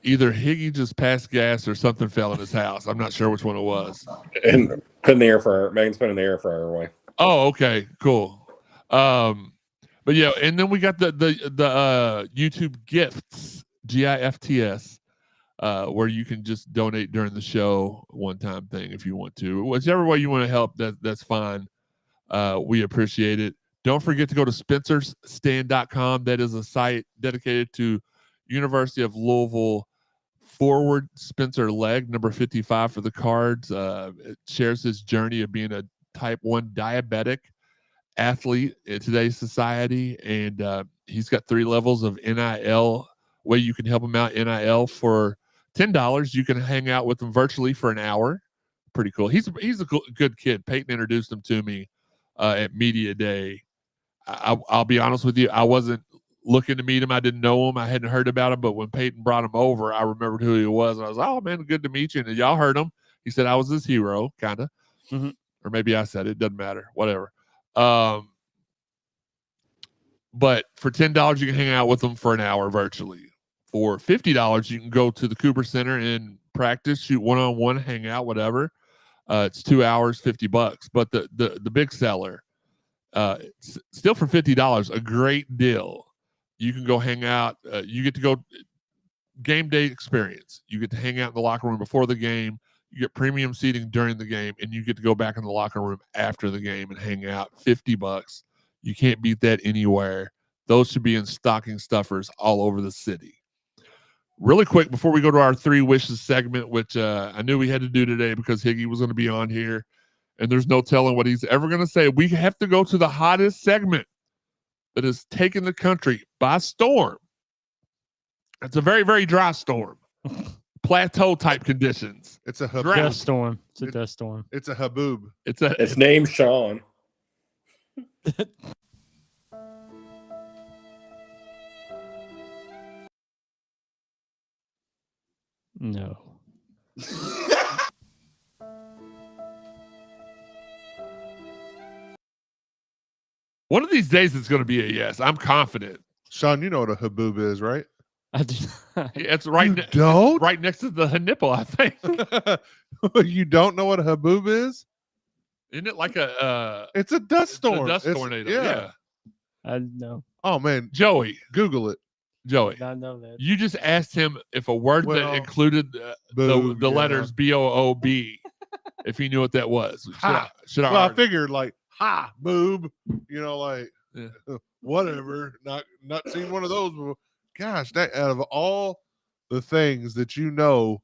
[SPEAKER 4] Either Higgy just passed gas or something fell in his house. I'm not sure which one it was.
[SPEAKER 8] and put in the air fryer. Megan's putting the air fryer away.
[SPEAKER 4] Oh, okay, cool. But yeah, and then we got the YouTube gifts, GIFTS, where you can just donate during the show, one-time thing if you want to. Whichever way you want to help, that's fine. We appreciate it. Don't forget to go to spencersstand.com. That is a site dedicated to University of Louisville forward Spencer Legg, number 55 for the Cards. It shares his journey of being a type 1 diabetic athlete in today's society, and he's got 3 levels of NIL way you can help him out. NIL for $10. You can hang out with him virtually for an hour. Pretty cool. He's a good kid. Peyton introduced him to me at Media Day. I'll be honest with you, I wasn't looking to meet him. I didn't know him. I hadn't heard about him, but when Peyton brought him over, I remembered who he was. And I was like, oh, man, good to meet you. And y'all heard him. He said I was his hero, kind of.
[SPEAKER 7] Mm-hmm.
[SPEAKER 4] Or maybe I said it. Doesn't matter. Whatever. But for $10, you can hang out with him for an hour virtually. For $50, you can go to the Cooper Center and practice, shoot one-on-one, hang out, whatever. It's 2 hours, $50. But the big seller, still for $50, a great deal. You can go hang out. You get to go game day experience. You get to hang out in the locker room before the game. You get premium seating during the game, and you get to go back in the locker room after the game and hang out. $50. You can't beat that anywhere. Those should be in stocking stuffers all over the city. Really quick, before we go to our 3 wishes segment, which I knew we had to do today because Higgy was going to be on here, and there's no telling what he's ever going to say. We have to go to the hottest segment that has taken the country by storm. It's a very, very dry storm. Plateau type conditions.
[SPEAKER 6] It's a
[SPEAKER 7] dust storm? It's a dust storm.
[SPEAKER 6] It's a haboob.
[SPEAKER 8] It's named Sean.
[SPEAKER 7] No.
[SPEAKER 4] One of these days it's going to be a yes. I'm confident.
[SPEAKER 6] Sean, you know what a haboob is, right?
[SPEAKER 7] I do not.
[SPEAKER 4] It's right,
[SPEAKER 6] don't?
[SPEAKER 4] Right next to the nipple, I think.
[SPEAKER 6] You don't know what a haboob is?
[SPEAKER 4] Isn't it like a
[SPEAKER 6] it's a dust storm.
[SPEAKER 4] A dust tornado. Yeah.
[SPEAKER 7] I know.
[SPEAKER 6] Oh man,
[SPEAKER 4] Joey,
[SPEAKER 6] Google it.
[SPEAKER 4] Joey,
[SPEAKER 7] I know that.
[SPEAKER 4] you just asked him if a word that included
[SPEAKER 6] boob,
[SPEAKER 4] the letters B-O-O-B, if he knew what that was. Should I?
[SPEAKER 6] Well, I figured like boob, like whatever. Not seen one of those before. Gosh, that out of all the things that you know,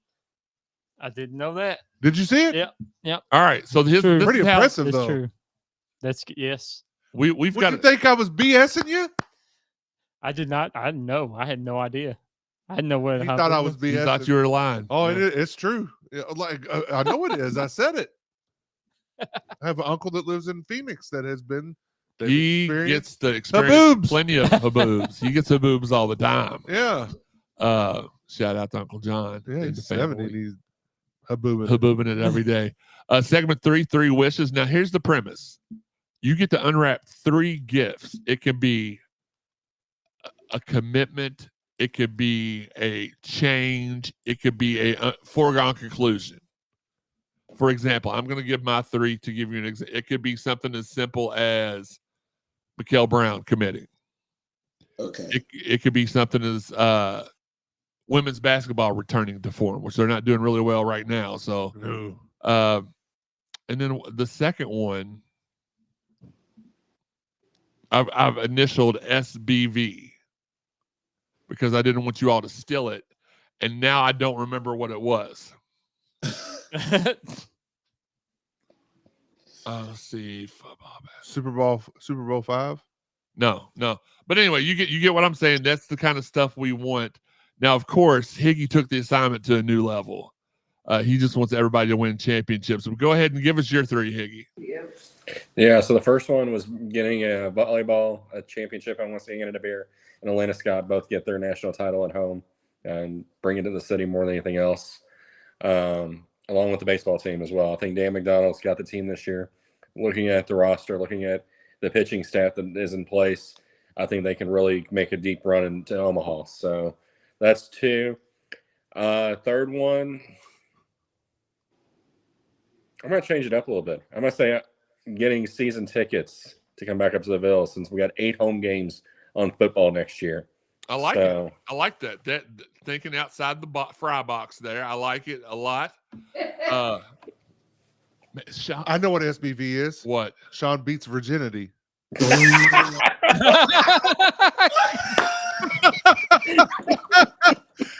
[SPEAKER 7] I didn't know that.
[SPEAKER 6] Did you see it?
[SPEAKER 7] Yep.
[SPEAKER 4] All right, so this
[SPEAKER 7] True.
[SPEAKER 4] is
[SPEAKER 6] Pretty
[SPEAKER 4] how
[SPEAKER 6] impressive
[SPEAKER 7] That's
[SPEAKER 6] though.
[SPEAKER 7] true. That's yes.
[SPEAKER 4] we've
[SPEAKER 6] What,
[SPEAKER 4] got.
[SPEAKER 6] you think I was BSing you?
[SPEAKER 7] I did not. I know. I had no idea. I didn't know what.
[SPEAKER 6] You thought I was BSing.
[SPEAKER 4] You thought you were lying.
[SPEAKER 6] Oh, it's true. Yeah, like I know it is. I said it. I have an uncle that lives in Phoenix that has been
[SPEAKER 4] He
[SPEAKER 6] experience?
[SPEAKER 4] gets the experience.
[SPEAKER 6] Haboobs.
[SPEAKER 4] Plenty of haboobs. He gets haboobs all the time.
[SPEAKER 6] Yeah.
[SPEAKER 4] Shout out to Uncle John.
[SPEAKER 6] Yeah,
[SPEAKER 4] and
[SPEAKER 6] he's
[SPEAKER 4] the
[SPEAKER 6] 70.
[SPEAKER 4] family.
[SPEAKER 6] He's haboobing.
[SPEAKER 4] Haboobing it every day. Segment 3 wishes. Now, here's the premise. You get to unwrap 3 gifts. It can be a commitment. It could be a change. It could be a foregone conclusion. For example, I'm going to give my 3 to give you an example. It could be something as simple as Mikael Brown committing.
[SPEAKER 5] Okay.
[SPEAKER 4] It could be something as women's basketball returning to form, which they're not doing really well right now. So, and then the second one, I've initialed SBV because I didn't want you all to steal it, and now I don't remember what it was. Let's see,
[SPEAKER 6] Super Bowl 5.
[SPEAKER 4] No. But anyway, you get what I'm saying. That's the kind of stuff we want. Now, of course, Higgy took the assignment to a new level. He just wants everybody to win championships. So go ahead and give us your 3, Higgy.
[SPEAKER 8] Yeah, so the first one was getting a volleyball a championship. I want to see Anna DeBeer and Elena Scott both get their national title at home and bring it to the city more than anything else, along with the baseball team as well. I think Dan McDonald's got the team this year. Looking at the roster, looking at the pitching staff that is in place, I think they can really make a deep run into Omaha. So that's 2. Third one, I'm going to change it up a little bit. I'm going to say getting season tickets to come back up to the Ville since we got 8 home games on football next year.
[SPEAKER 4] I like it. I like that. That thinking outside the fry box there. I like it a lot. Sean,
[SPEAKER 6] I know what SBV is.
[SPEAKER 4] What?
[SPEAKER 6] Shawn beats virginity.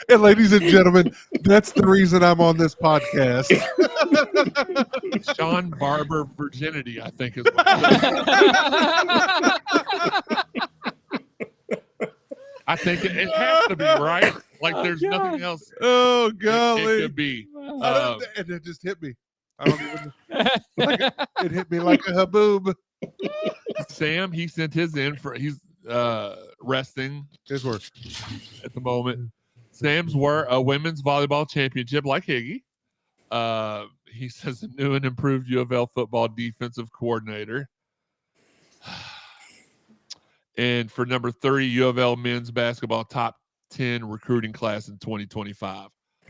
[SPEAKER 6] And ladies and gentlemen, that's the reason I'm on this podcast.
[SPEAKER 4] Sean Barber virginity, I think is what I think it has to be, right? Like there's nothing else.
[SPEAKER 6] Oh golly.
[SPEAKER 4] It could be.
[SPEAKER 6] And it just hit me. I don't even it hit me like a haboob.
[SPEAKER 4] Sam, he sent his in for he's resting
[SPEAKER 6] His work
[SPEAKER 4] at the moment. Sam's were a women's volleyball championship like Higgy. He says a new and improved U of L football defensive coordinator. And for number 3, U of L men's basketball top 10 recruiting class in 2025.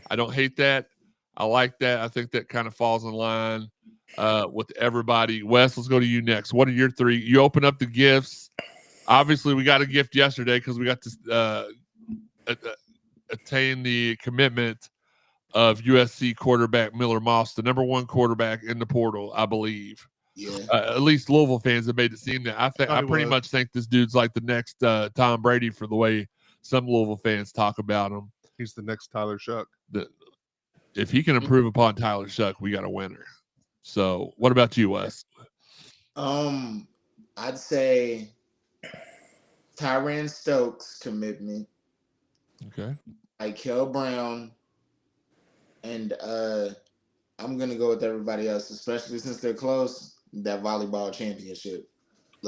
[SPEAKER 4] I don't hate that. I like that. I think that kind of falls in line with everybody. Wes, let's go to you next. What are your 3? You open up the gifts. Obviously, we got a gift yesterday because we got to attain the commitment of USC quarterback Miller Moss, the number 1 quarterback in the portal, I believe.
[SPEAKER 5] Yeah.
[SPEAKER 4] At least Louisville fans have made it seem that. I pretty much think this dude's like the next Tom Brady for the way some Louisville fans talk about him.
[SPEAKER 6] He's the next Tyler Shuck.
[SPEAKER 4] If he can improve upon Tyler Shuck, we got a winner. So, what about you, Wes?
[SPEAKER 5] I'd say Tyran Stokes commitment.
[SPEAKER 4] Okay.
[SPEAKER 5] Mikael Brown, and I'm gonna go with everybody else, especially since they're close. That volleyball championship.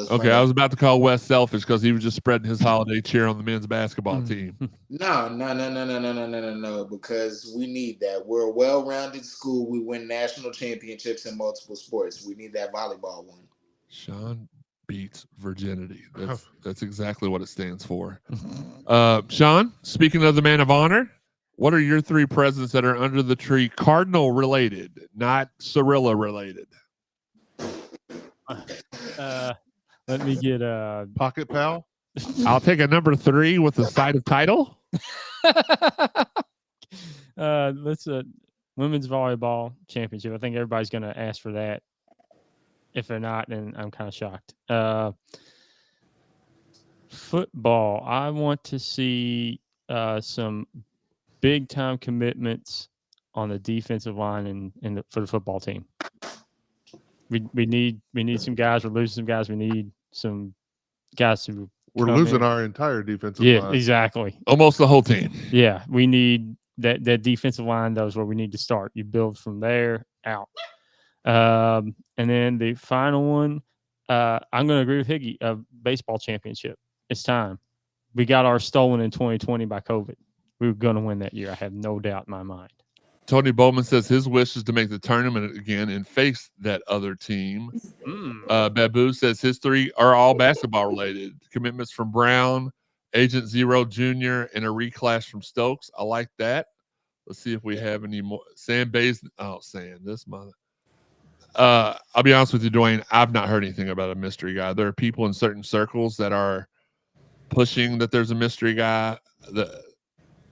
[SPEAKER 4] Okay, I was about to call Wes selfish because he was just spreading his holiday cheer on the men's basketball team.
[SPEAKER 5] No, because we need that. We're a well-rounded school. We win national championships in multiple sports. We need that volleyball one.
[SPEAKER 4] Sean beats virginity. That's exactly what it stands for. Sean, speaking of the man of honor, what are your 3 presents that are under the tree Cardinal related, not Cirilla related?
[SPEAKER 7] Let me get a
[SPEAKER 6] Pocket Pal.
[SPEAKER 4] I'll take a number 3 with the side of title.
[SPEAKER 7] Let's women's volleyball championship. I think everybody's going to ask for that. If they're not, then I'm kind of shocked. Football. I want to see some big time commitments on the defensive line and for the football team. We need some guys. We're losing some guys. We need some guys who
[SPEAKER 6] we're losing our entire defensive line.
[SPEAKER 7] Yeah, exactly.
[SPEAKER 4] Almost the whole team.
[SPEAKER 7] Yeah, we need that defensive line. That is where we need to start. You build from there out. And then the final one, I'm going to agree with Higgy. Baseball championship. It's time. We got ours stolen in 2020 by COVID. We were going to win that year. I have no doubt in my mind.
[SPEAKER 4] Tony Bowman says his wish is to make the tournament again and face that other team. Babu says his 3 are all basketball related. Commitments from Brown, Agent Zero Jr., and a reclass from Stokes. I like that. Let's see if we have any more. Sam Bays. Oh, Sam, this mother. I'll be honest with you, Dwayne. I've not heard anything about a mystery guy. There are people in certain circles that are pushing that there's a mystery guy.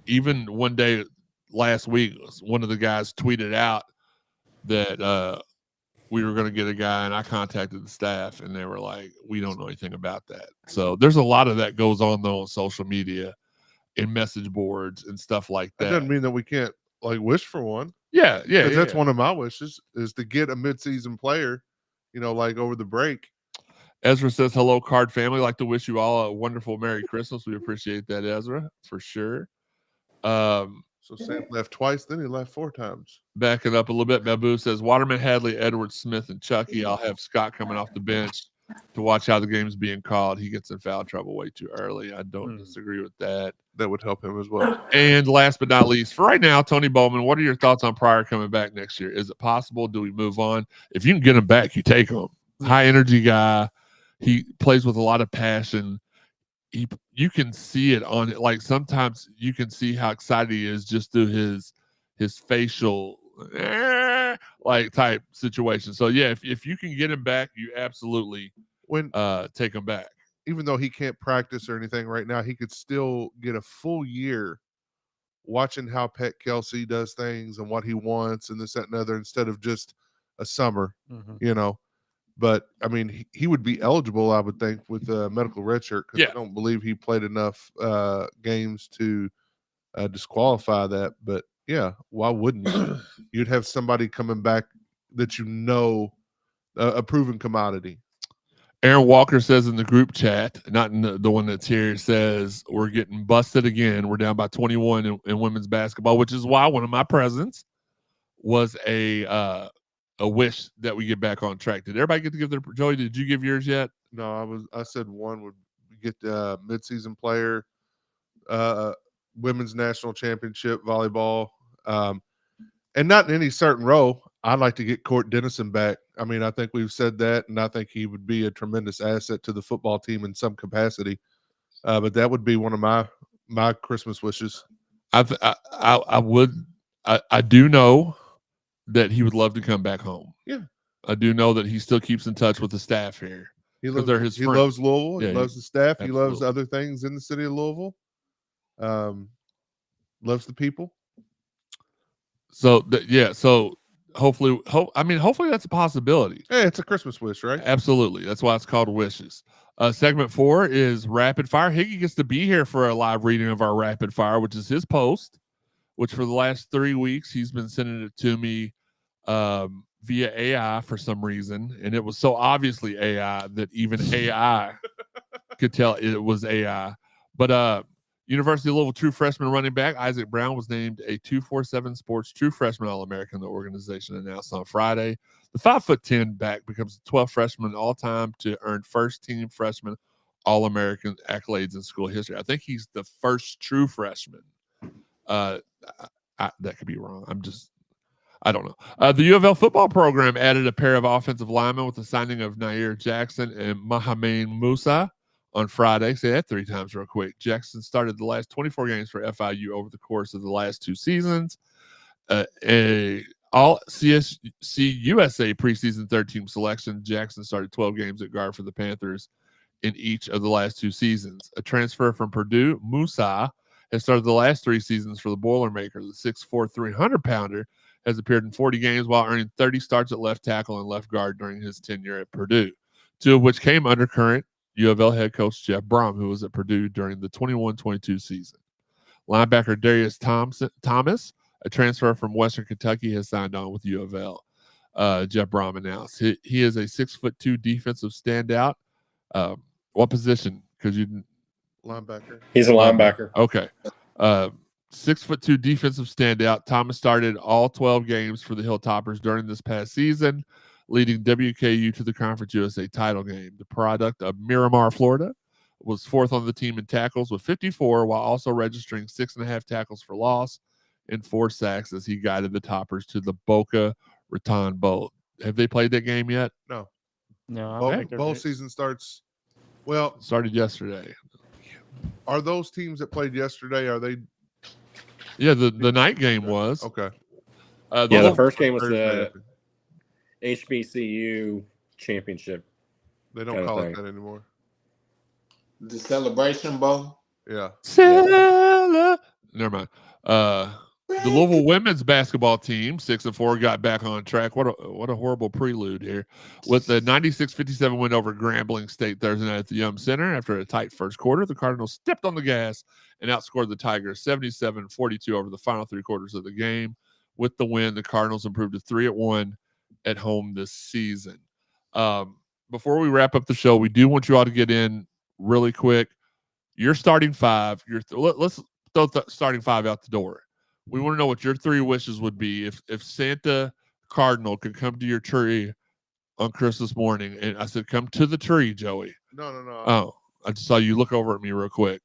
[SPEAKER 4] Even one day last week, one of the guys tweeted out that we were going to get a guy, and I contacted the staff, and they were like, "We don't know anything about that." So there's a lot of that goes on though on social media, in message boards and stuff like that.
[SPEAKER 6] That doesn't mean that we can't wish for one.
[SPEAKER 4] Yeah.
[SPEAKER 6] That's one of my wishes is to get a midseason player, over the break.
[SPEAKER 4] Ezra says, hello, Card family. Like to wish you all a wonderful Merry Christmas. We appreciate that, Ezra, for sure.
[SPEAKER 6] So Sam left twice, then he left 4 times.
[SPEAKER 4] Backing up a little bit, Babu says, Waterman, Hadley, Edwards, Smith, and Chucky. I'll have Scott coming off the bench to watch how the game's being called. He gets in foul trouble way too early. I don't disagree with that.
[SPEAKER 6] That would help him as well.
[SPEAKER 4] And last but not least, for right now, Tony Bowman, what are your thoughts on Pryor coming back next year? Is it possible? Do we move on? If you can get him back, you take him. High energy guy. He plays with a lot of passion. You can see it on it. Like sometimes you can see how excited he is just through his facial type situation. So yeah, if you can get him back, you absolutely take him back.
[SPEAKER 6] Even though he can't practice or anything right now, he could still get a full year watching how Pat Kelsey does things and what he wants and this, that, and other instead of just a summer, But, I mean, he would be eligible, I would think, with a medical redshirt because I don't believe he played enough games to disqualify that. But, yeah, why wouldn't you? You'd have somebody coming back that a proven commodity.
[SPEAKER 4] Aaron Walker says in the group chat, not in the one that's here, says we're getting busted again. We're down by 21 in women's basketball, which is why one of my presents was a wish that we get back on track. Did everybody get to give their Joey? Did you give yours yet?
[SPEAKER 6] No, I said one would get midseason player, women's national championship volleyball, and not in any certain row. I'd like to get Court Dennison back. I mean, I think we've said that, and I think he would be a tremendous asset to the football team in some capacity. But that would be one of my Christmas wishes.
[SPEAKER 4] I do know that he would love to come back home.
[SPEAKER 6] Yeah,
[SPEAKER 4] I do know that he still keeps in touch with the staff here.
[SPEAKER 6] He loves Louisville.
[SPEAKER 4] Yeah,
[SPEAKER 6] he loves the staff.
[SPEAKER 4] Absolutely.
[SPEAKER 6] He loves other things in the city of Louisville. Loves the people.
[SPEAKER 4] So hopefully that's a possibility.
[SPEAKER 6] Hey, it's a Christmas wish, right?
[SPEAKER 4] Absolutely. That's why it's called Wishes. Segment 4 is Rapid Fire. Higgy gets to be here for a live reading of our Rapid Fire, which is his post, which for the last 3 weeks he's been sending it to me via AI for some reason. And it was so obviously AI that even AI could tell it was AI. But University of Louisville true freshman running back Isaac Brown was named a 247 Sports True Freshman All-American. The organization announced on Friday. The 5'10" back becomes the 12th freshman all-time to earn first-team freshman All-American accolades in school history. I think he's the first true freshman. That could be wrong. I don't know. The U of L football program added a pair of offensive linemen with the signing of Nair Jackson and Mohamed Musa on Friday. Say that 3 times real quick. Jackson started the last 24 games for FIU over the course of the last 2 seasons. All CSZ USA preseason 3rd-team selection. Jackson started 12 games at guard for the Panthers in each of the last 2 seasons. A transfer from Purdue, Musa has started the last 3 seasons for the Boilermaker. The 6'4", 300-pounder has appeared in 40 games while earning 30 starts at left tackle and left guard during his tenure at Purdue, 2 of which came under current U of L head coach Jeff Brom, who was at Purdue during the 21-22 season. Linebacker Darius Thomas, a transfer from Western Kentucky, has signed on with U of L. Jeff Brom announced. He is a 6'2" defensive standout. What position? Because you
[SPEAKER 6] linebacker.
[SPEAKER 8] He's a linebacker.
[SPEAKER 4] Okay. 6'2" defensive standout. Thomas started all 12 games for the Hilltoppers during this past season. leading WKU to the Conference USA title game. The product of Miramar, Florida, was fourth on the team in tackles with 54, while also registering 6.5 tackles for loss and 4 sacks as he guided the Toppers to the Boca Raton Bowl. Have they played that game yet?
[SPEAKER 6] No.
[SPEAKER 7] No,
[SPEAKER 6] Bowl season starts. Well,
[SPEAKER 4] started yesterday.
[SPEAKER 6] Are those teams that played yesterday? Are they?
[SPEAKER 4] Yeah, the night game was.
[SPEAKER 6] Okay.
[SPEAKER 8] The first game was
[SPEAKER 6] Thursday.
[SPEAKER 8] the HBCU championship.
[SPEAKER 6] They don't call it that anymore.
[SPEAKER 5] The Celebration Bowl.
[SPEAKER 6] Yeah.
[SPEAKER 4] Never mind. The Louisville women's basketball team, 6-4, got back on track. What a horrible prelude here. With the 96-57 win over Grambling State Thursday night at the Yum Center. After a tight first quarter, the Cardinals stepped on the gas and outscored the Tigers 77-42 over the final 3 quarters of the game. With the win, the Cardinals improved to 3-1 at home this season. Before we wrap up the show, we do want you all to get in really quick. Your starting 5. Let's throw the starting 5 out the door. We want to know what your 3 wishes would be if Santa Cardinal could come to your tree on Christmas morning. And I said, come to the tree, Joey.
[SPEAKER 6] No.
[SPEAKER 4] Oh, I just saw you look over at me real quick.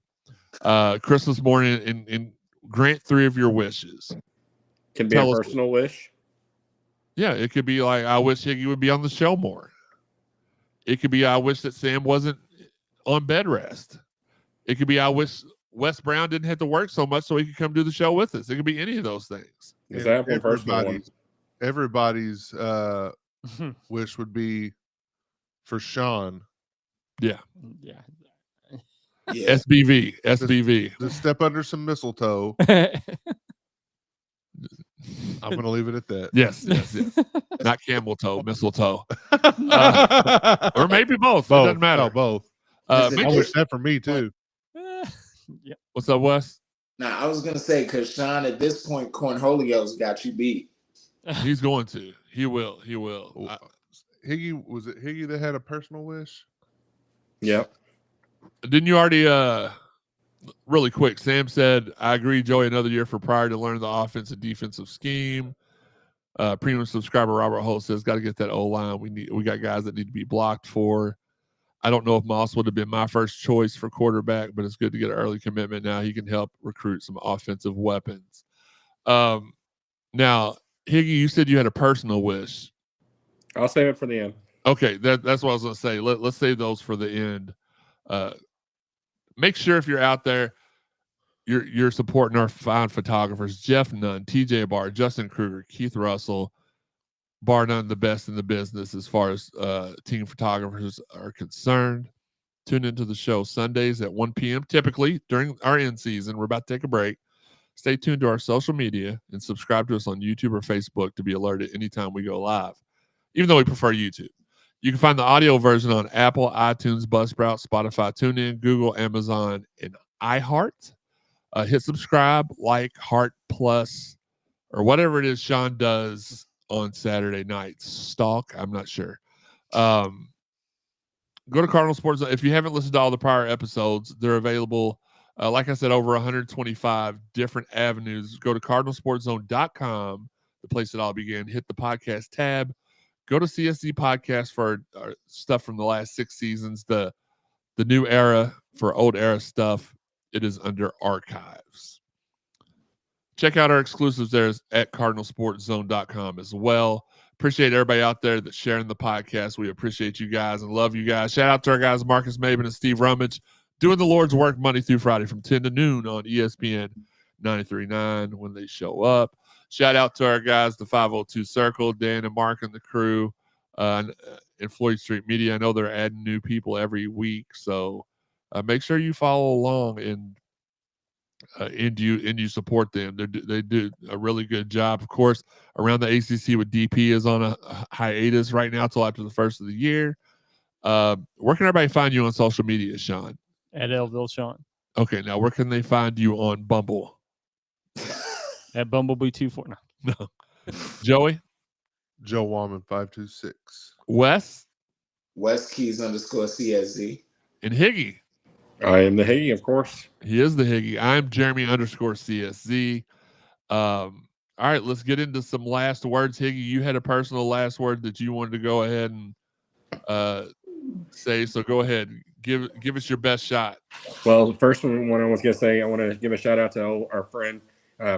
[SPEAKER 4] Christmas morning and grant 3 of your wishes.
[SPEAKER 8] Can be a personal wish.
[SPEAKER 4] Yeah, it could be like, I wish Higgy would be on the show more. It could be, I wish that Sam wasn't on bed rest. It could be, I wish Wes Brown didn't have to work so much so he could come do the show with us. It could be any of those things.
[SPEAKER 8] Example, personal one.
[SPEAKER 6] Everybody's wish would be for Shawn.
[SPEAKER 4] Yeah.
[SPEAKER 7] Yeah.
[SPEAKER 4] SBV.
[SPEAKER 6] To step under some mistletoe. I'm going to leave it at that.
[SPEAKER 4] Yes. Not camel toe, mistletoe. Or maybe both. It doesn't matter.
[SPEAKER 6] No, both.
[SPEAKER 5] I
[SPEAKER 6] wish that for me, too.
[SPEAKER 7] Yeah.
[SPEAKER 4] What's up, Wes?
[SPEAKER 5] Now, I was going to say, because Sean, at this point, Cornholio's got you beat.
[SPEAKER 4] He's going to. He will.
[SPEAKER 6] Higgy, was it Higgy that had a personal wish?
[SPEAKER 8] Yep.
[SPEAKER 4] Didn't you already, really quick, Sam said, I agree, Joey, another year for Pryor to learn the offensive defensive scheme. Premium subscriber Robert Holt says, got to get that O-line. We got guys that need to be blocked for. I don't know if Moss would have been my first choice for quarterback, but it's good to get an early commitment now. He can help recruit some offensive weapons. Now, Higgy, you said you had a personal wish.
[SPEAKER 8] I'll save it for the end.
[SPEAKER 4] Okay, that's what I was going to say. Let's save those for the end. Make sure if you're out there, you're supporting our fine photographers, Jeff Nunn, TJ Barr, Justin Kruger, Keith Russell, bar none the best in the business as far as team photographers are concerned. Tune into the show Sundays at 1 p.m. typically during our end season. We're about to take a break. Stay tuned to our social media and subscribe to us on YouTube or Facebook to be alerted anytime we go live, even though we prefer YouTube. You can find the audio version on Apple, iTunes, Buzzsprout, Spotify, TuneIn, Google, Amazon, and iHeart. Hit subscribe, like, heart plus, or whatever it is Sean does on Saturday nights. Stalk, I'm not sure. Go to Cardinal Sports. If you haven't listened to all the prior episodes, they're available, like I said, over 125 different avenues. Go to cardinalsportszone.com, the place it all began. Hit the podcast tab. Go to CSZ Podcast for our stuff from the last 6 seasons. The new era for old era stuff, it is under archives. Check out our exclusives there at cardinalsportszone.com as well. Appreciate everybody out there that's sharing the podcast. We appreciate you guys and love you guys. Shout out to our guys, Marcus Maben and Steve Rummage, doing the Lord's work Monday through Friday from 10 to noon on ESPN 93.9 when they show up. Shout out to our guys, the 502 Circle, Dan and Mark and the crew, and Floyd Street Media. I know they're adding new people every week, so make sure you follow along and you support them. They do a really good job. Of course, around the ACC with DP is on a hiatus right now till after the first of the year. Where can everybody find you on social media, Sean?
[SPEAKER 7] At Elville Sean.
[SPEAKER 4] Okay, now where can they find you on Bumble?
[SPEAKER 7] At Bumblebee 249.
[SPEAKER 4] No. Joey?
[SPEAKER 6] Joe Wallman 526.
[SPEAKER 4] Wes?
[SPEAKER 5] Wes Keys _CSZ.
[SPEAKER 4] And Higgy?
[SPEAKER 8] I am the Higgy, of course.
[SPEAKER 4] He is the Higgy. I'm Jeremy _CSZ. All right, let's get into some last words. Higgy, you had a personal last word that you wanted to go ahead and say. So go ahead, give us your best shot.
[SPEAKER 8] Well, the first one I was going to say, I want to give a shout out to our friend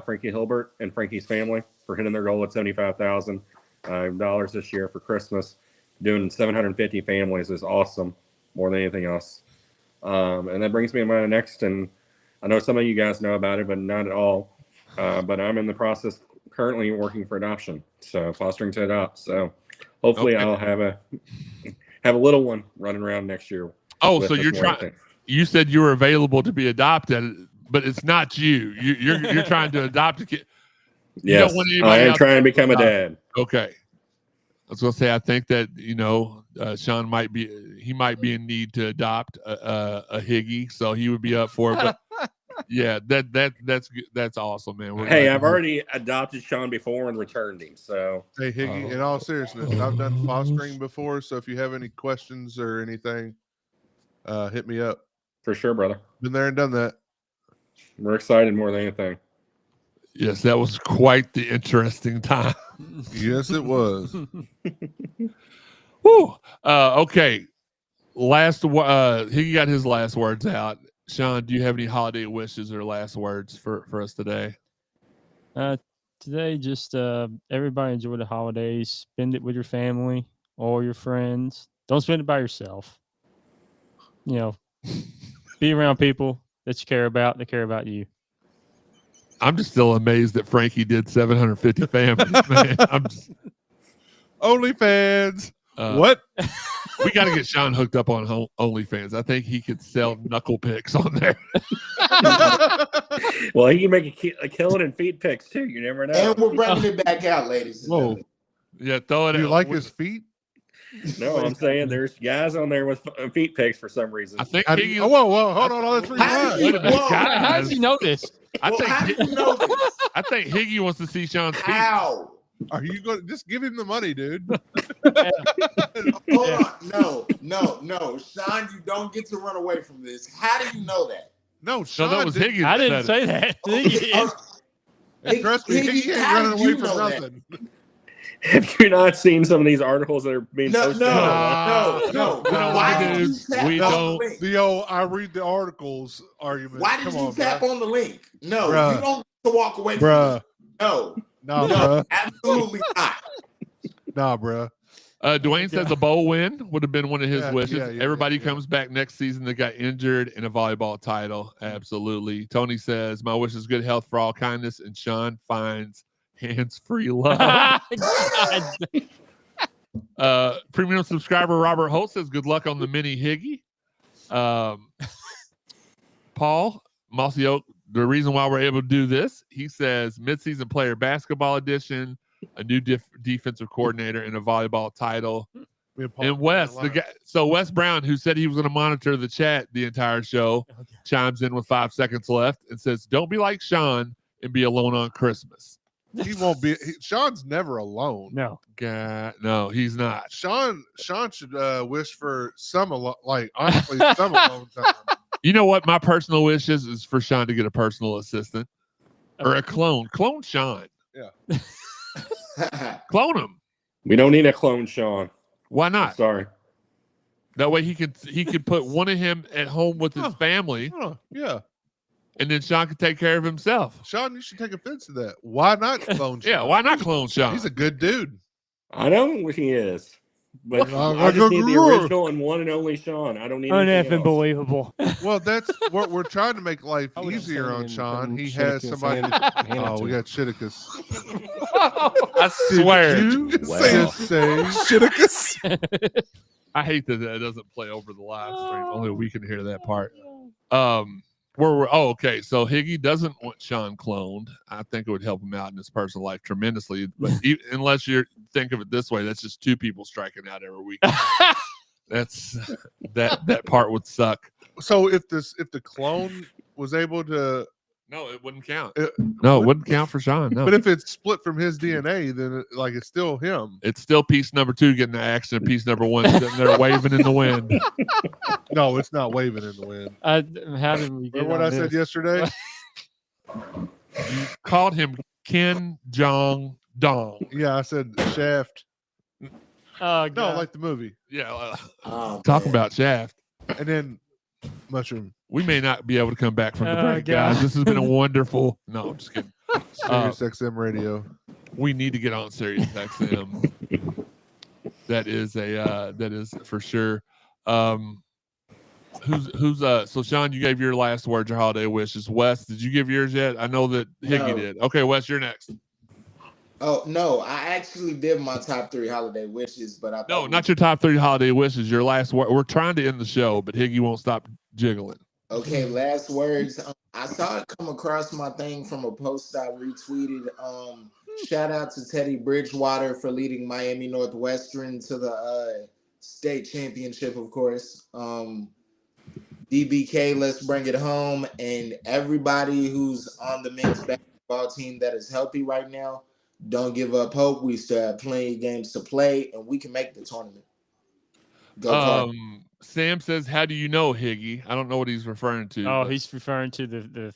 [SPEAKER 8] Frankie Hilbert and Frankie's family for hitting their goal at $75,000 this year for Christmas. Doing 750 families is awesome, more than anything else. And that brings me to my next, and I know some of you guys know about it, but not at all. But I'm in the process currently working for adoption, so fostering to adopt. So hopefully I'll have a little one running around next year.
[SPEAKER 4] Oh, so you're trying. You said you were available to be adopted, but it's not you. You're trying to adopt a kid.
[SPEAKER 8] Yes, I am trying to become a dad.
[SPEAKER 4] Okay. I was gonna say I think that Shawn might be in need to adopt a Higgy, so he would be up for it. But yeah, that's awesome, man.
[SPEAKER 8] Hey, I've already adopted Shawn before and returned him. So
[SPEAKER 6] hey, Higgy, in all seriousness, I've done fostering before, so if you have any questions or anything, hit me up.
[SPEAKER 8] For sure, brother.
[SPEAKER 6] Been there and done that.
[SPEAKER 8] We're excited more than anything.
[SPEAKER 4] Yes, that was quite the interesting time.
[SPEAKER 6] Yes, it was.
[SPEAKER 4] Woo. Okay. He got his last words out. Shawn, do you have any holiday wishes or last words for us today?
[SPEAKER 7] Today, just everybody enjoy the holidays. Spend it with your family or your friends. Don't spend it by yourself. Be around people that you care about, that care about you.
[SPEAKER 4] I'm just still amazed that Frankie did 750 families, man.
[SPEAKER 6] OnlyFans.
[SPEAKER 4] What? We got to get Shawn hooked up on OnlyFans. I think he could sell knuckle pics on there.
[SPEAKER 8] Well, he can make a killing in feet pics too. You never know.
[SPEAKER 5] And we're bringing it back out, ladies.
[SPEAKER 6] Whoa.
[SPEAKER 4] Yeah, throw it
[SPEAKER 6] Do you
[SPEAKER 4] out.
[SPEAKER 6] like his feet?
[SPEAKER 8] No, I'm saying there's guys on there with feet pics for some reason.
[SPEAKER 4] I think
[SPEAKER 6] whoa, hold on, let's rewind.
[SPEAKER 7] How did you know this?
[SPEAKER 4] I think
[SPEAKER 5] how do you know this?
[SPEAKER 4] I think Higgy wants to see Shawn's feet.
[SPEAKER 5] How?
[SPEAKER 6] Are you going to just give him the money, dude?
[SPEAKER 5] Hold on. No. Shawn, you don't get to run away from this. How do you know that?
[SPEAKER 6] No, Shawn,
[SPEAKER 4] that was Higgy.
[SPEAKER 7] I didn't say that.
[SPEAKER 6] Hey, trust me, he ain't running away from nothing.
[SPEAKER 8] Have you not seen some of these articles that are being posted?
[SPEAKER 5] No. Why did you tap
[SPEAKER 4] We
[SPEAKER 5] on
[SPEAKER 4] don't.
[SPEAKER 5] the link?
[SPEAKER 6] The old I read the articles argument.
[SPEAKER 5] Why did you tap on the link? No,
[SPEAKER 6] Bruh.
[SPEAKER 5] you don't get to walk away from
[SPEAKER 6] Bruh.
[SPEAKER 5] it. No,
[SPEAKER 6] Bruh.
[SPEAKER 5] absolutely not.
[SPEAKER 6] Nah, bruh.
[SPEAKER 4] Dwayne says a bowl win would have been one of his wishes.
[SPEAKER 6] yeah,
[SPEAKER 4] Everybody comes back next season that got injured in a volleyball title. Absolutely. Tony says, my wish is good health for all kindness, and Shawn finds hands-free love. Premium subscriber Robert Holt says, good luck on the mini Higgy. Paul Mossy Oak, the reason why we're able to do this, he says, midseason player basketball edition, a new defensive coordinator, and a volleyball title. And Wes, the guy, so Wes Brown, who said he was going to monitor the chat the entire show, chimes in with 5 seconds left and says, don't be like Shawn and be alone on Christmas.
[SPEAKER 6] He won't be. Shawn's never alone.
[SPEAKER 7] No.
[SPEAKER 4] God, no, he's not.
[SPEAKER 6] Shawn should wish for some alone, like honestly, some alone time.
[SPEAKER 4] You know what? My personal wish is for Shawn to get a personal assistant or a clone. Clone Shawn.
[SPEAKER 6] Yeah.
[SPEAKER 4] Clone him.
[SPEAKER 8] We don't need a clone, Shawn.
[SPEAKER 4] Why not?
[SPEAKER 8] Sorry.
[SPEAKER 4] That way he could put one of him at home with his family.
[SPEAKER 6] Yeah.
[SPEAKER 4] And then Shawn could take care of himself.
[SPEAKER 6] Shawn, you should take offense to that. Why not clone Shawn?
[SPEAKER 4] Yeah, why not clone Shawn?
[SPEAKER 6] He's a good dude.
[SPEAKER 8] I know what he is. But I just need the original and one and only Shawn. I don't need anything else.
[SPEAKER 7] Unbelievable.
[SPEAKER 6] Well, that's what we're trying to make life easier on Shawn. He has somebody. Oh, we got Shitticus.
[SPEAKER 4] I swear.
[SPEAKER 6] Say Shitticus.
[SPEAKER 4] I hate that doesn't play over the live stream. Only we can hear that part. Okay. So Higgy doesn't want Shawn cloned. I think it would help him out in his personal life tremendously. But unless you think of it this way, that's just two people striking out every week. That's that part would suck.
[SPEAKER 6] So if the clone was able to,
[SPEAKER 4] no, it wouldn't count. It wouldn't count for Shawn. No.
[SPEAKER 6] But if it's split from his DNA, then it's still him.
[SPEAKER 4] It's still piece number 2 getting the action, and piece number 1 sitting there waving in the wind.
[SPEAKER 6] No, it's not waving in the wind.
[SPEAKER 7] How did we get
[SPEAKER 6] Remember what I said yesterday?
[SPEAKER 4] You called him Ken Jong Dong.
[SPEAKER 6] Yeah, I said Shaft.
[SPEAKER 7] Oh,
[SPEAKER 6] No, like the movie.
[SPEAKER 4] Yeah,
[SPEAKER 5] Oh,
[SPEAKER 4] talking
[SPEAKER 5] man.
[SPEAKER 4] about Shaft.
[SPEAKER 6] And then Mushroom.
[SPEAKER 4] We may not be able to come back from the
[SPEAKER 7] Oh,
[SPEAKER 4] break,
[SPEAKER 7] God.
[SPEAKER 4] guys. This has been a wonderful. No, I'm just kidding.
[SPEAKER 6] Sirius XM Radio.
[SPEAKER 4] We need to get on Sirius XM. That is for sure. So Sean, you gave your last words, your holiday wishes. Wes, did you give yours yet? I know that Higgy
[SPEAKER 5] No.
[SPEAKER 4] did. Okay, Wes, you're next.
[SPEAKER 5] Oh, no, I actually did my top 3 holiday wishes, but I
[SPEAKER 4] No, not your top 3 holiday wishes. Your last word. We're trying to end the show, but Higgy won't stop jiggling.
[SPEAKER 5] Okay, last words. I saw it come across my thing from a post I retweeted. Shout out to Teddy Bridgewater for leading Miami Northwestern to the state championship, of course. DBK, let's bring it home. And everybody who's on the men's basketball team that is healthy right now, don't give up hope. We still have plenty of games to play, and we can make the tournament. Go Cardinals.
[SPEAKER 4] Sam says, "How do you know, Higgy?" I don't know what he's referring to.
[SPEAKER 7] Oh,
[SPEAKER 4] but-
[SPEAKER 7] he's referring to the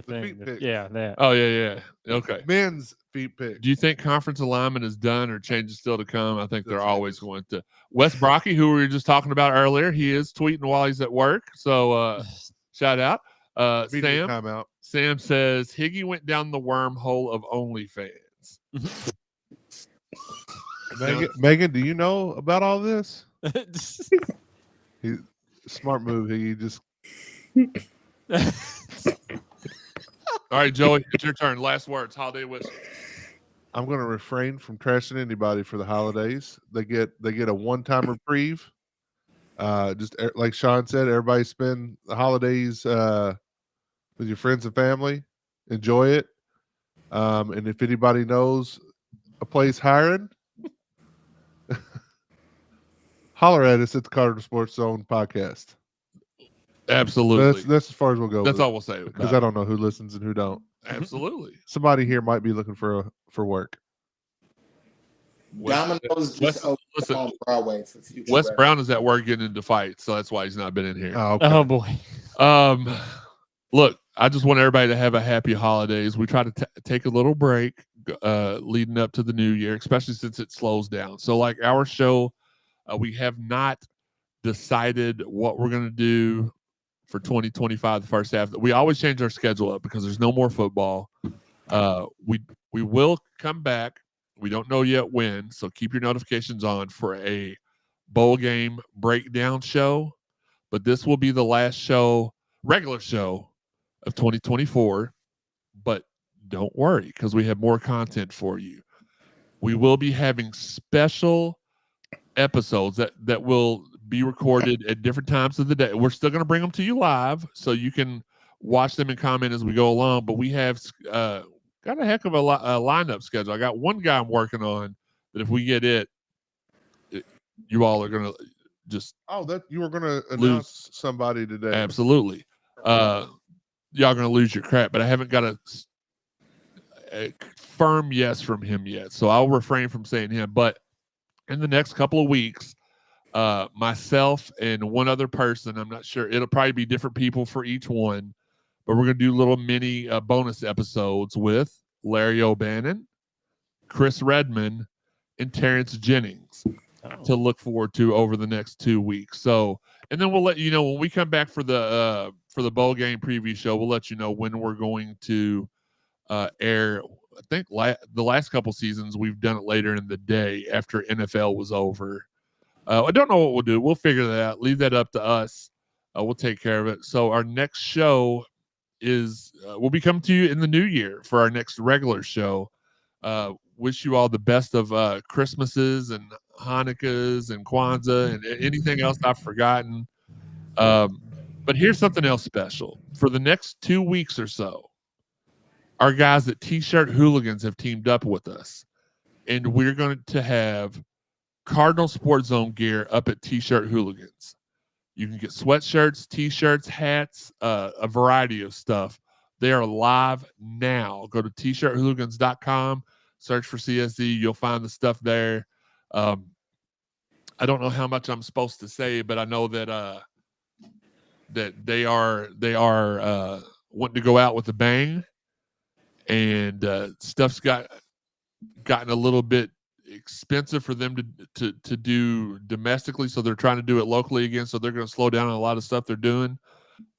[SPEAKER 7] thing.
[SPEAKER 6] feet pic.
[SPEAKER 7] Yeah, that.
[SPEAKER 4] Oh yeah. Okay.
[SPEAKER 6] Men's feet pick.
[SPEAKER 4] Do you think conference alignment is done or changes still to come? I think they're
[SPEAKER 6] That's
[SPEAKER 4] always going to. Wes Brocky, who we were just talking about earlier, he is tweeting while he's at work. So shout out.
[SPEAKER 6] Immediate
[SPEAKER 4] Sam.
[SPEAKER 6] timeout.
[SPEAKER 4] Sam says Higgy went down the wormhole of OnlyFans.
[SPEAKER 6] Megan, do you know about all this? Smart move. He just
[SPEAKER 4] All right, Joey, it's your turn. Last words. Holiday wishes.
[SPEAKER 6] I'm going to refrain from trashing anybody for the holidays. They get a one-time reprieve. Just like Sean said, everybody spend the holidays with your friends and family. Enjoy it. And if anybody knows a place hiring, holler at us at the Cardinal Sports Zone podcast.
[SPEAKER 4] Absolutely.
[SPEAKER 6] That's as far as we'll go.
[SPEAKER 4] That's all we'll say.
[SPEAKER 6] Because I don't know who listens and who don't.
[SPEAKER 4] Absolutely.
[SPEAKER 6] Somebody here might be looking for work.
[SPEAKER 5] Domino's just opened on Broadway for future.
[SPEAKER 4] Wes Brown is at work getting into fights, so that's why he's not been in here.
[SPEAKER 6] Oh, okay.
[SPEAKER 7] Oh boy.
[SPEAKER 4] Look, I just want everybody to have a happy holidays. We try to take a little break leading up to the new year, especially since it slows down. So like our show, we have not decided what we're going to do for 2025, the first half. We always change our schedule up because there's no more football. We will come back. We don't know yet when, so keep your notifications on for a bowl game breakdown show. But this will be the last show, regular show of 2024. But don't worry, because we have more content for you. We will be having special episodes that will be recorded at different times of the day. We're still going to bring them to you live, so you can watch them and comment as we go along. But we have got a heck of a lineup schedule. I got one guy I'm working on that if we get it you all are going to just
[SPEAKER 6] that you were going to announce somebody today.
[SPEAKER 4] Absolutely. Y'all going to lose your crap, but I haven't got a firm yes from him yet, so I'll refrain from saying him. But in the next couple of weeks, myself and one other person, I'm not sure, it'll probably be different people for each one, but we're going to do little mini bonus episodes with Larry O'Bannon, Chris Redmond, and Terrence Jennings to look forward to over the next 2 weeks. So, and then we'll let you know when we come back for the bowl game preview show. We'll let you know when we're going to air. I think the last couple seasons we've done it later in the day after NFL was over. I don't know what we'll do. We'll figure that out. Leave that up to us. We'll take care of it. So our next show is we'll be coming to you in the new year for our next regular show. Wish you all the best of Christmases and Hanukkahs and Kwanzaa and anything else I've forgotten. But here's something else special. For the next 2 weeks or so, our guys at T-Shirt Hooligans have teamed up with us, and we're going to have Cardinal Sports Zone gear up at T-Shirt Hooligans. You can get sweatshirts, T-shirts, hats, a variety of stuff. They are live now. Go to tshirthooligans.com, search for CSZ. You'll find the stuff there. I don't know how much I'm supposed to say, but I know that that they are wanting to go out with a bang. and stuff's gotten a little bit expensive for them to do domestically, so they're trying to do it locally again. So they're going to slow down on a lot of stuff they're doing.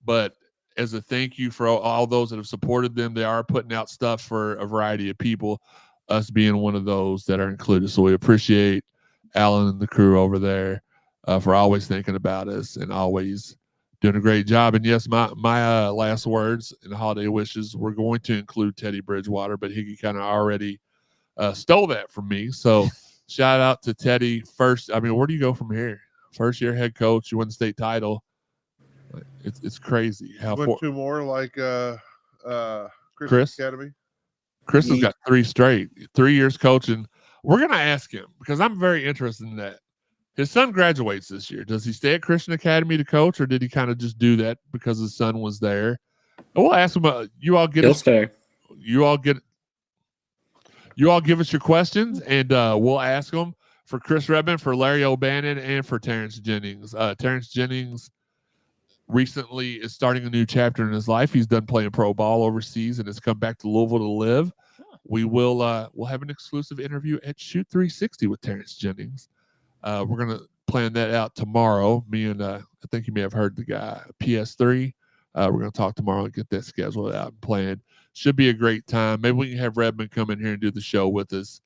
[SPEAKER 4] But as a thank you for all those that have supported them, they are putting out stuff for a variety of people, us being one of those that are included. So we appreciate Alan and the crew over there for always thinking about us and always doing a great job. And yes, my last words and holiday wishes were going to include Teddy Bridgewater, but Higgy kind of already stole that from me. So shout out to Teddy first. I mean, where do you go from here? First year head coach, you win the state title. It's crazy how
[SPEAKER 6] two more like
[SPEAKER 4] Chris
[SPEAKER 6] Academy.
[SPEAKER 4] Chris has got 3 straight, 3 years coaching. We're gonna ask him because I'm very interested in that. His son graduates this year. Does he stay at Christian Academy to coach, or did he kind of just do that because his son was there? And we'll ask him.
[SPEAKER 8] He'll stay.
[SPEAKER 4] You all give us your questions, and we'll ask them for Chris Redmond, for Larry O'Bannon, and for Terrence Jennings. Terrence Jennings recently is starting a new chapter in his life. He's done playing pro ball overseas and has come back to Louisville to live. We will we'll have an exclusive interview at Shoot 360 with Terrence Jennings. We're going to plan that out tomorrow. Me and I think you may have heard the guy, PS3. We're going to talk tomorrow and get that scheduled out and planned. Should be a great time. Maybe we can have Redmond come in here and do the show with us.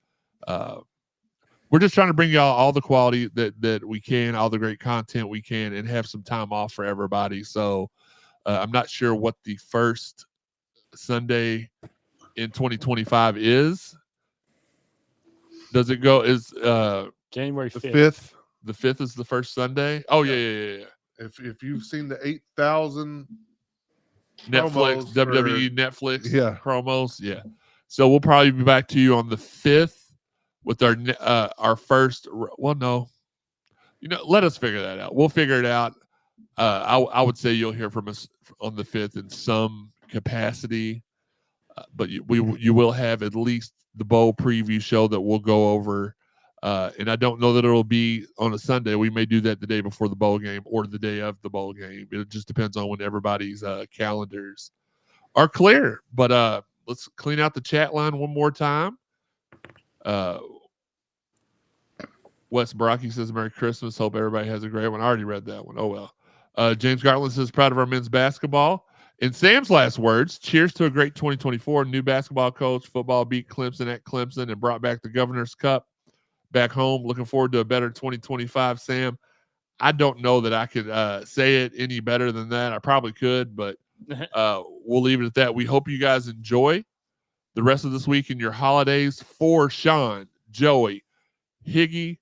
[SPEAKER 4] We're just trying to bring y'all all the quality that we can, all the great content we can, and have some time off for everybody. So I'm not sure what the first Sunday in 2025 is. Does it go? Is
[SPEAKER 7] January
[SPEAKER 6] 5th?
[SPEAKER 4] The 5th is the first Sunday. Oh yeah.
[SPEAKER 6] If you've seen the 8,000
[SPEAKER 4] Netflix, WWE Netflix promos, So we'll probably be back to you on the 5th with our first. Well, no, let us figure that out. We'll figure it out. I would say you'll hear from us on the 5th in some capacity, but you will have at least the bowl preview show that we'll go over. And I don't know that it'll be on a Sunday. We may do that the day before the bowl game or the day of the bowl game. It just depends on when everybody's calendars are clear. But let's clean out the chat line one more time. Wes Brocky says, Merry Christmas. Hope everybody has a great one. I already read that one. Oh, well. James Garland says, proud of our men's basketball. In Sam's last words, cheers to a great 2024. New basketball coach. Football beat Clemson at Clemson and brought back the Governor's Cup back home. Looking forward to a better 2025. Sam, I don't know that I could say it any better than that. I probably could, but we'll leave it at that. We hope you guys enjoy the rest of this week and your holidays. For Sean, Joey, Higgy,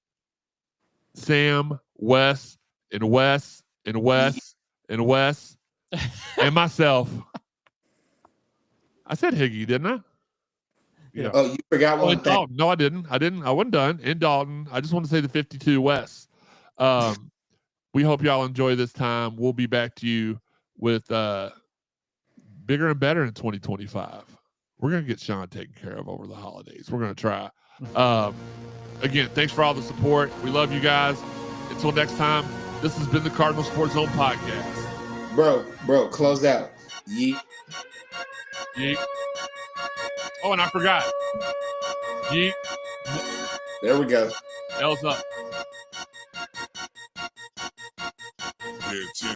[SPEAKER 4] Sam, Wes, and Wes, and Wes, and Wes, and myself. I said Higgy, didn't I?
[SPEAKER 5] Yeah. Oh, you forgot one thing.
[SPEAKER 4] No, I didn't. I wasn't done. In Dalton. I just want to say the 52 West. We hope y'all enjoy this time. We'll be back to you with bigger and better in 2025. We're going to get Sean taken care of over the holidays. We're going to try. Again, thanks for all the support. We love you guys. Until next time, this has been the Cardinal Sports Zone Podcast.
[SPEAKER 5] Bro, close out. Yeet.
[SPEAKER 4] Oh, and I forgot. Yeet.
[SPEAKER 5] There we go.
[SPEAKER 4] L's up.
[SPEAKER 1] Yeah,